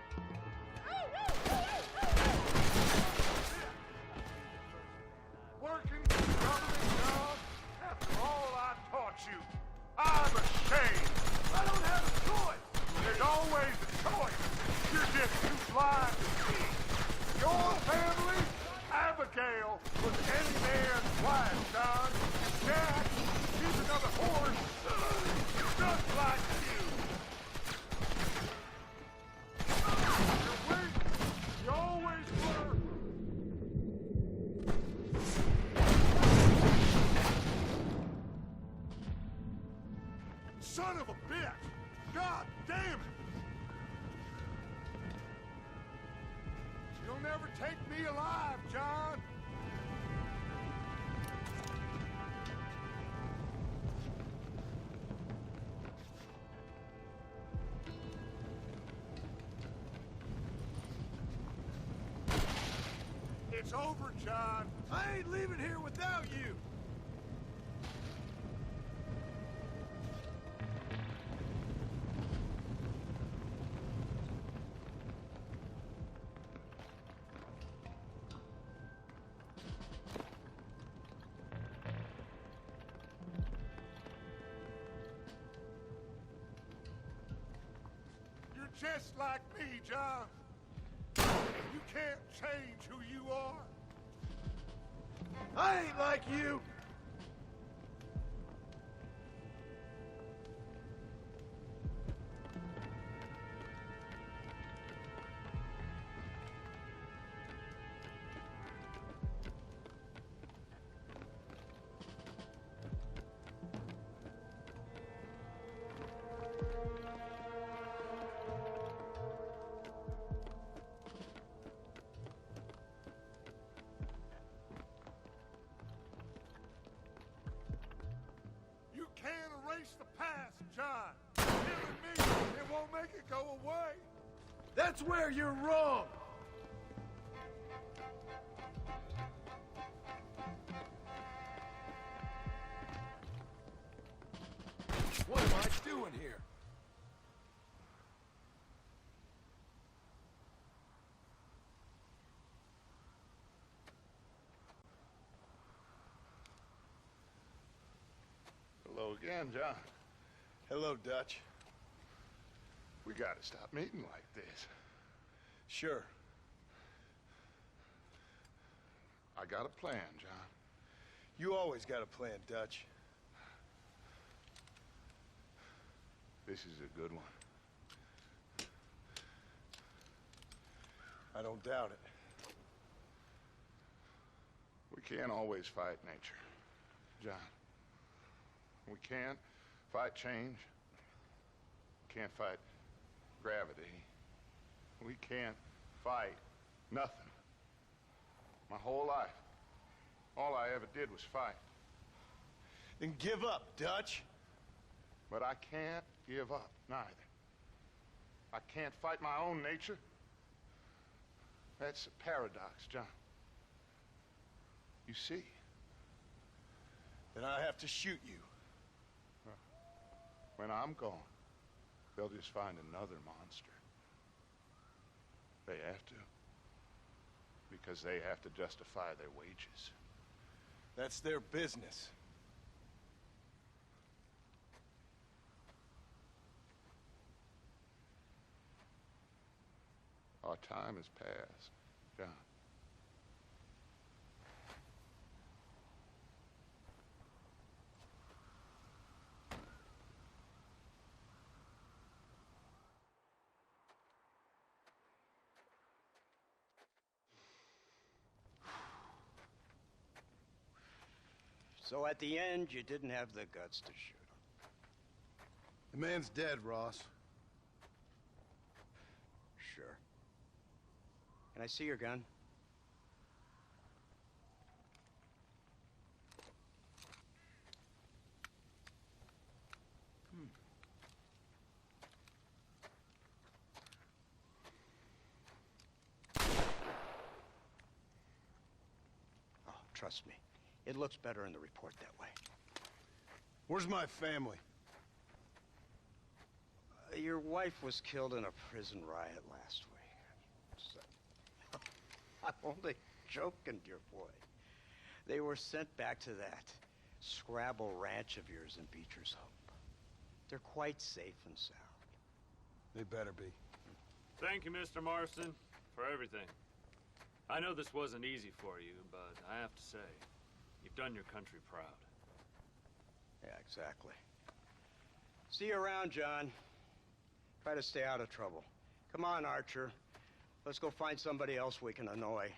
Speaker 7: Working for the government, John, after all I taught you. I'm ashamed.
Speaker 2: I don't have a choice.
Speaker 7: There's always a choice. You're just too blind to see. Your family, Abigail, was any man's wife, John. And Jack, he's another horse, just like you. You're weak. You always were. Son of a bitch! God damn it! You'll never take me alive, John! It's over, John.
Speaker 2: I ain't leaving here without you.
Speaker 7: You're just like me, John. You can't change who you are.
Speaker 2: I ain't like you.
Speaker 7: You can't erase the past, John. Killing me, it won't make it go away.
Speaker 2: That's where you're wrong. What am I doing here?
Speaker 7: Hello again, John.
Speaker 12: Hello, Dutch.
Speaker 7: We gotta stop meeting like this.
Speaker 12: Sure.
Speaker 7: I got a plan, John.
Speaker 12: You always got a plan, Dutch.
Speaker 7: This is a good one.
Speaker 12: I don't doubt it.
Speaker 7: We can't always fight nature, John. We can't fight change. Can't fight gravity. We can't fight nothing. My whole life, all I ever did was fight.
Speaker 12: Then give up, Dutch.
Speaker 7: But I can't give up, neither. I can't fight my own nature. That's a paradox, John. You see?
Speaker 12: Then I have to shoot you.
Speaker 7: When I'm gone, they'll just find another monster. They have to. because they have to justify their wages.
Speaker 12: That's their business.
Speaker 7: Our time has passed, John.
Speaker 10: So at the end, you didn't have the guts to shoot him.
Speaker 12: The man's dead, Ross.
Speaker 10: Sure. Can I see your gun? Oh, trust me. It looks better in the report that way.
Speaker 12: Where's my family?
Speaker 10: Your wife was killed in a prison riot last week. So, I'm only joking, dear boy. They were sent back to that Scrabble ranch of yours in Beecher's Hope. They're quite safe and sound.
Speaker 12: They better be.
Speaker 15: Thank you, Mr. Marston, for everything. I know this wasn't easy for you, but I have to say, you've done your country proud.
Speaker 10: Yeah, exactly. See you around, John. Try to stay out of trouble. Come on, Archer. Let's go find somebody else we can annoy.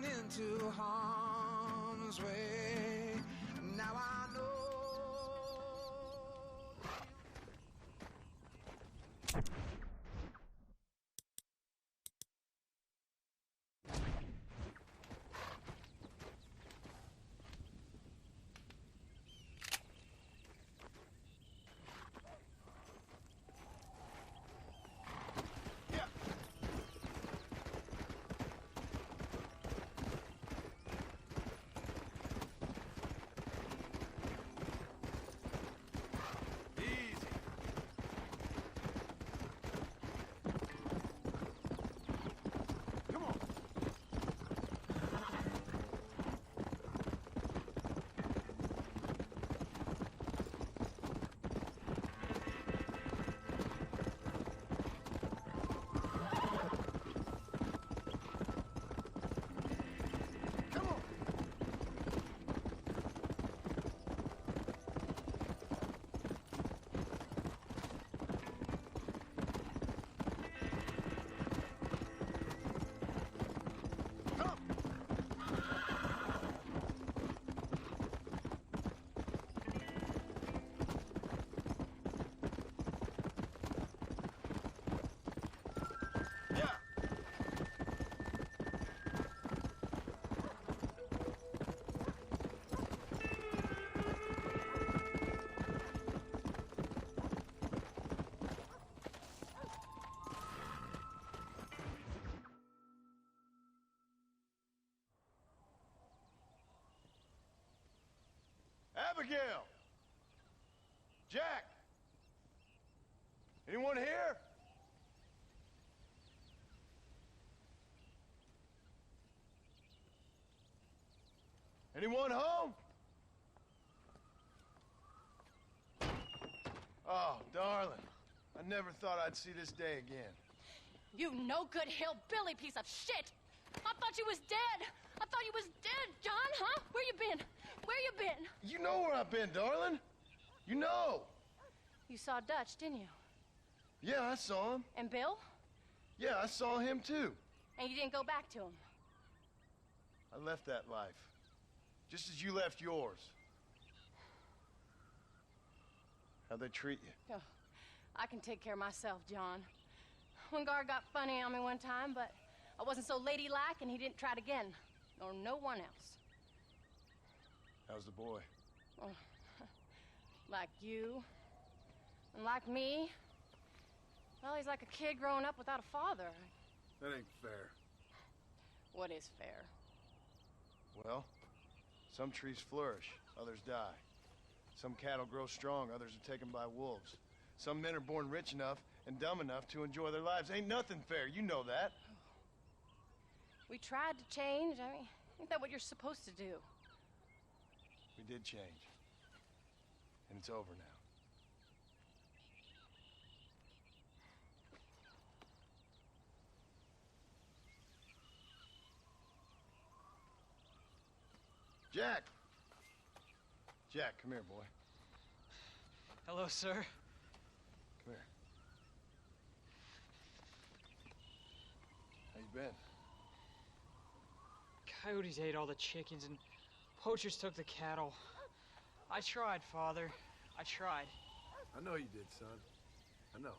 Speaker 17: Into harm's way. Now I know.
Speaker 12: Abigail! Jack! Anyone here? Anyone home? Oh, darling. I never thought I'd see this day again.
Speaker 5: You no good hillbilly piece of shit! I thought you was dead! I thought you was dead, John, huh? Where you been? Where you been?
Speaker 12: You know where I've been, darling. You know.
Speaker 5: You saw Dutch, didn't you?
Speaker 12: Yeah, I saw him.
Speaker 5: And Bill?
Speaker 12: Yeah, I saw him too.
Speaker 5: And you didn't go back to him?
Speaker 12: I left that life. Just as you left yours. How'd they treat you?
Speaker 5: Oh, I can take care of myself, John. One guard got funny on me one time, but I wasn't so ladylike and he didn't try it again. Nor no one else.
Speaker 12: How's the boy?
Speaker 5: Oh, like you. And like me. Well, he's like a kid growing up without a father.
Speaker 12: That ain't fair.
Speaker 5: What is fair?
Speaker 12: Well, some trees flourish, others die. Some cattle grow strong, others are taken by wolves. Some men are born rich enough and dumb enough to enjoy their lives. Ain't nothing fair, you know that.
Speaker 5: We tried to change. I mean, ain't that what you're supposed to do?
Speaker 12: We did change. And it's over now. Jack! Jack, come here, boy.
Speaker 18: Hello, sir.
Speaker 12: Come here. How you been?
Speaker 18: Coyotes ate all the chickens and poachers took the cattle. I tried, Father. I tried.
Speaker 12: I know you did, son. I know.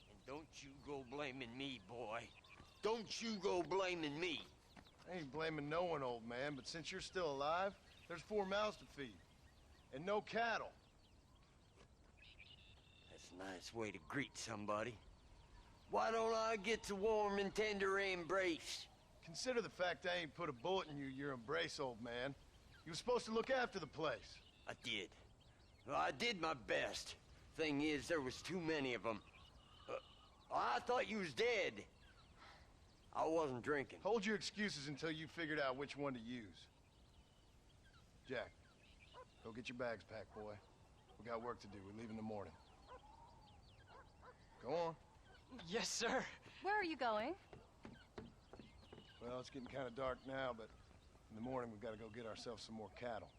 Speaker 10: And don't you go blaming me, boy. Don't you go blaming me.
Speaker 12: I ain't blaming no one, old man, but since you're still alive, there's 4 mouths to feed. And no cattle.
Speaker 10: That's a nice way to greet somebody. Why don't I get the warm and tender embrace?
Speaker 12: Consider the fact I ain't put a bullet in your embrace, old man. You were supposed to look after the place.
Speaker 10: I did. Well, I did my best. Thing is, there was too many of them. I thought you was dead. I wasn't drinking.
Speaker 12: Hold your excuses until you figured out which one to use. Jack, go get your bags packed, boy. We got work to do. We leave in the morning. Go on.
Speaker 18: Yes, sir.
Speaker 5: Where are you going?
Speaker 12: Well, it's getting kind of dark now, but in the morning we've got to go get ourselves some more cattle.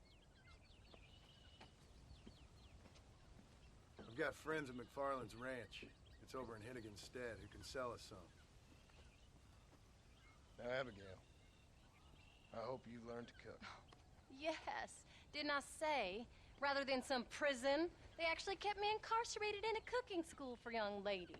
Speaker 12: I've got friends at McFarland's ranch. It's over in Hennigan's stead who can sell us some. Now, Abigail, I hope you learned to cook.
Speaker 5: Yes. Didn't I say, rather than some prison, they actually kept me incarcerated in a cooking school for young ladies.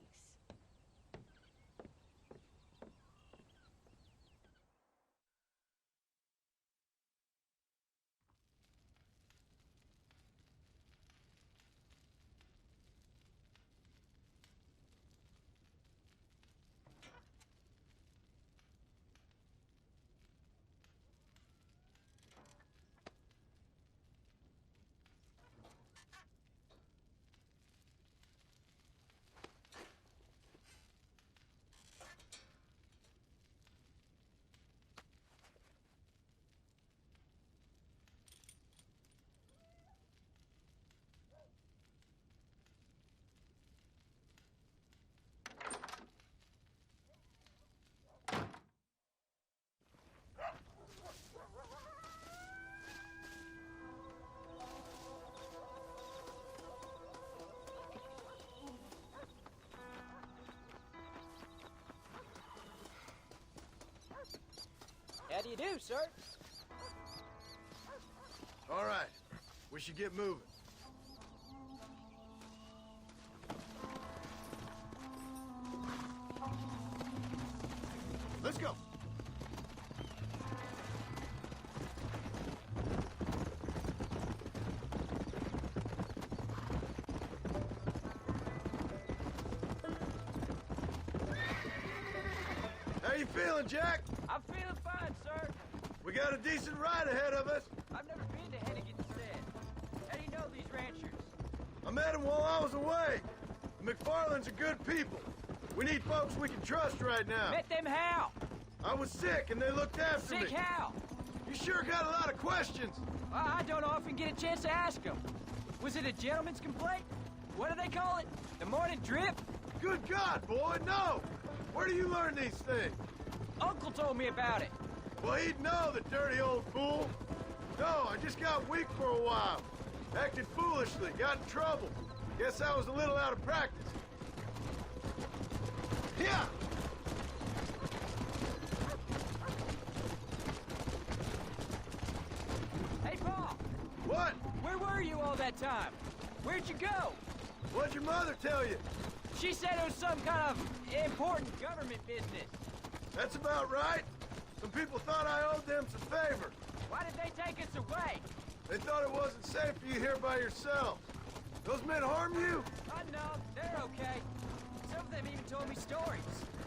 Speaker 3: How do you do, sir?
Speaker 12: All right, we should get moving. Let's go. How you feeling, Jack?
Speaker 3: I'm feeling fine, sir.
Speaker 12: We got a decent ride ahead of us.
Speaker 3: I've never been to Hennigan's stead. How do you know these ranchers?
Speaker 12: I met them while I was away. McFarland's are good people. We need folks we can trust right now.
Speaker 3: Met them how?
Speaker 12: I was sick and they looked after me.
Speaker 3: Sick how?
Speaker 12: You sure got a lot of questions.
Speaker 3: I don't often get a chance to ask them. Was it a gentleman's complaint?
Speaker 4: What do they call it? The morning drip?
Speaker 19: Good God, boy, no! Where do you learn these things?
Speaker 4: Uncle told me about it.
Speaker 19: Well, he'd know, the dirty old fool. No, I just got weak for a while. Acted foolishly, got in trouble. Guess I was a little out of practice. Yeah!
Speaker 4: Hey, Paul!
Speaker 19: What?
Speaker 4: Where were you all that time? Where'd you go?
Speaker 19: What'd your mother tell you?
Speaker 4: She said it was some kind of important government business.
Speaker 19: That's about right. Some people thought I owed them some favor.
Speaker 4: Why did they take us away?
Speaker 19: They thought it wasn't safe for you here by yourself. Those men harm you?
Speaker 4: No, they're okay. Some of them even told me stories.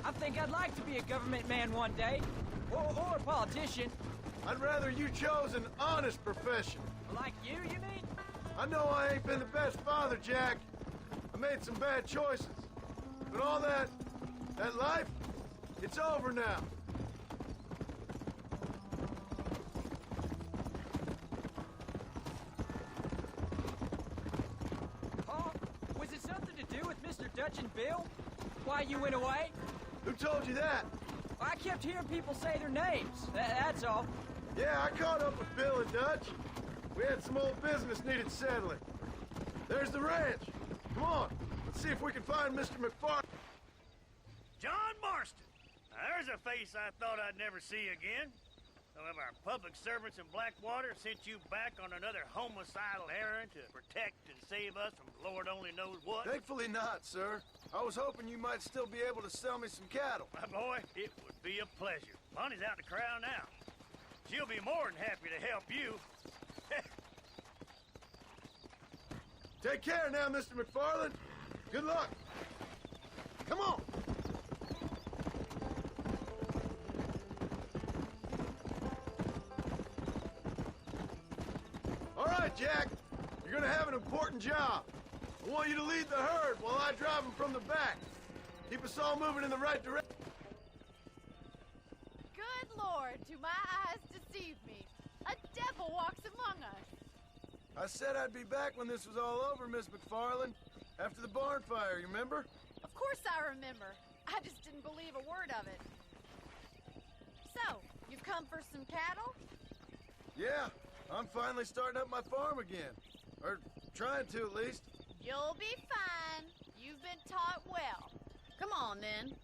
Speaker 4: I think I'd like to be a government man one day. Or a politician.
Speaker 19: I'd rather you chose an honest profession.
Speaker 4: Like you mean?
Speaker 19: I know I ain't been the best father, Jack. I made some bad choices. But all that life, it's over now.
Speaker 4: Paul, was it something to do with Mr. Dutch and Bill? Why you went away?
Speaker 19: Who told you that?
Speaker 4: I kept hearing people say their names. That's all.
Speaker 19: Yeah, I caught up with Bill and Dutch. We had some old business needed settling. There's the ranch. Come on, let's see if we can find Mr. McFarland.
Speaker 20: John Marston. Now, there's a face I thought I'd never see again. Some of our public servants in Blackwater sent you back on another homicidal errand to protect and save us from Lord only knows what.
Speaker 19: Thankfully not, sir. I was hoping you might still be able to sell me some cattle.
Speaker 20: My boy, it would be a pleasure. Bonnie's out in the crowd now. She'll be more than happy to help you.
Speaker 19: Take care now, Mr. McFarland. Good luck. Come on. All right, Jack. You're gonna have an important job. I want you to lead the herd while I drive them from the back. Keep us all moving in the right direction.
Speaker 21: Good Lord, do my eyes deceive me? A devil walks among us.
Speaker 19: I said I'd be back when this was all over, Miss McFarland. After the barn fire, you remember?
Speaker 21: Of course I remember. I just didn't believe a word of it. So, you've come for some cattle?
Speaker 19: Yeah, I'm finally starting up my farm again. Or trying to, at least.
Speaker 21: You'll be fine. You've been taught well. Come on, then.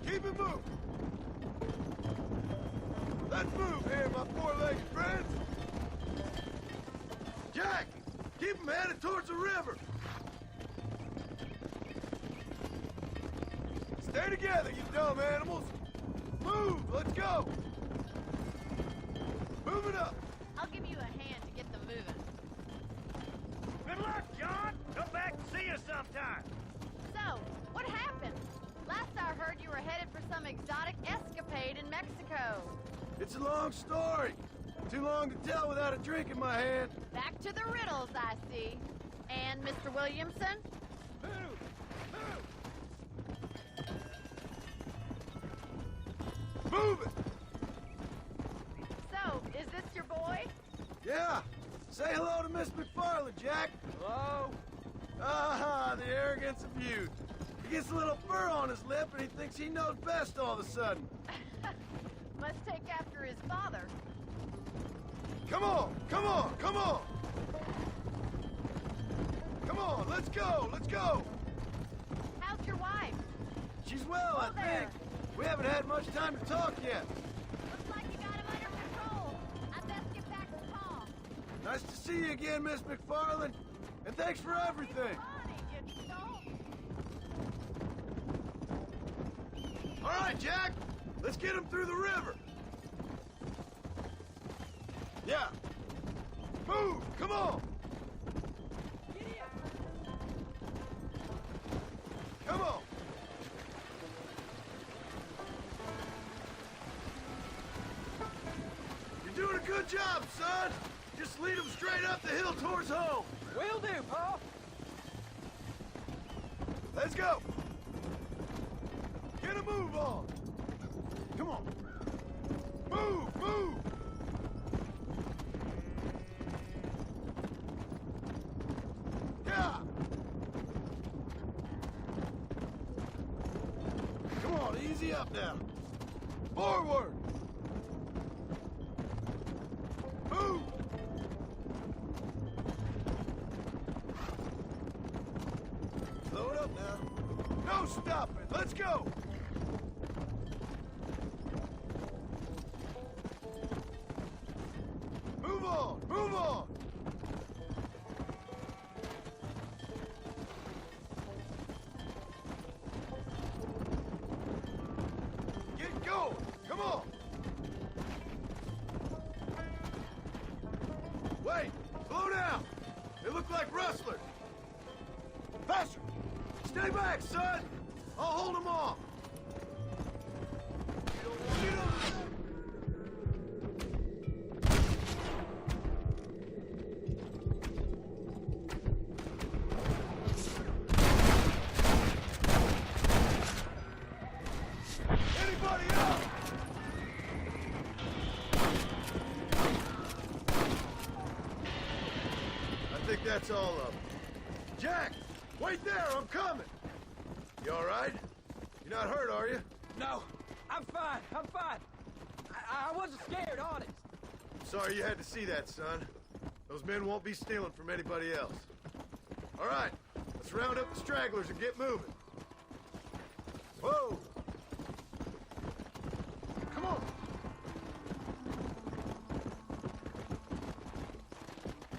Speaker 19: Keep it moving. Let's move here, my four-legged friends. Jack, keep them headed towards the river. Stay together, you dumb animals. Move, let's go. Move it up.
Speaker 21: I'll give you a hand to get them moving.
Speaker 20: Good luck, John. Come back and see us sometime.
Speaker 21: So, what happened? Last I heard you were headed for some exotic escapade in Mexico.
Speaker 19: It's a long story. Too long to tell without a drink in my hand.
Speaker 21: Back to the riddles, I see. And Mr. Williamson?
Speaker 19: Move it!
Speaker 21: So, is this your boy?
Speaker 19: Yeah. Say hello to Miss McFarland, Jack.
Speaker 4: Hello.
Speaker 19: Ah, the arrogance of youth. He gets a little fur on his lip and he thinks he knows best all of a sudden.
Speaker 21: Must take after his father.
Speaker 19: Come on, come on, come on! Come on, let's go, let's go!
Speaker 21: How's your wife?
Speaker 19: She's well, I think. We haven't had much time to talk yet.
Speaker 21: Looks like you got him under control. I'd best get back to Tom.
Speaker 19: Nice to see you again, Miss McFarland. And thanks for everything. All right, Jack. Let's get him through the river. Yeah. Move! Come on! Come on! You're doing a good job, son! Just lead them straight up the hill towards home.
Speaker 4: Will do, Pa.
Speaker 19: Let's go. Get a move on. Come on. Move, move. Yeah. Come on, easy up now. Forward. Move. Slow it up now. No stopping. Let's go. Move on. Move on. Get going. Come on. Wait. Slow down. They look like rustlers. Faster. Stay back, son. I'll hold them off. You don't... Anybody else? I think that's all of them. Jack, wait there, I'm coming. You all right? You're not hurt, are you?
Speaker 4: No, I'm fine. I'm fine. I wasn't scared, honest.
Speaker 19: Sorry you had to see that, son. Those men won't be stealing from anybody else. All right, let's round up the stragglers and get moving. Whoa! Come on!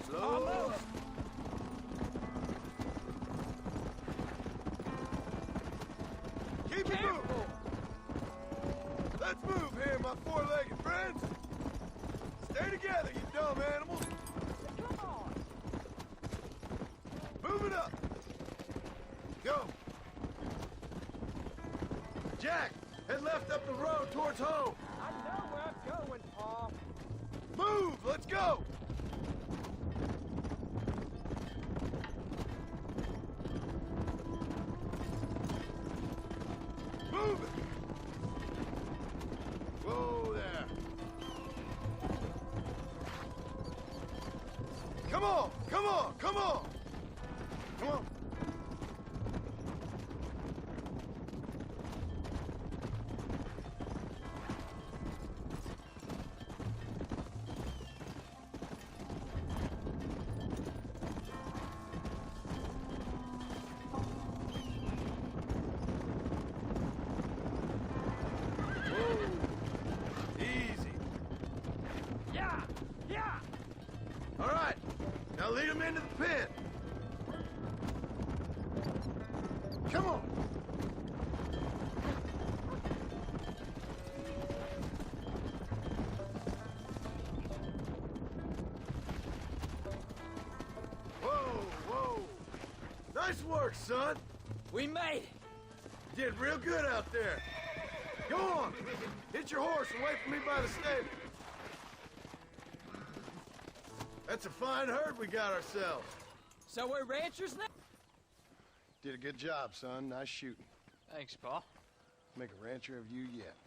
Speaker 19: Slow.
Speaker 4: Almost.
Speaker 19: Keep it moving! Let's move here, my four-legged friends! Stay together, you dumb animals!
Speaker 4: Come on!
Speaker 19: Move it up! Go! Jack, head left up the road towards home!
Speaker 4: I know where I'm going, Pa.
Speaker 19: Move! Let's go! Move it! Whoa there! Come on! Come on! Come on! Come on! All right, now lead them into the pit. Come on. Whoa, whoa. Nice work, son.
Speaker 4: We made it.
Speaker 19: You did real good out there. Go on. Hit your horse and wait for me by the stable. That's a fine herd we got ourselves.
Speaker 4: So we're ranchers now?
Speaker 12: Did a good job, son. Nice shooting.
Speaker 18: Thanks, Pa.
Speaker 12: Make a rancher of you yet.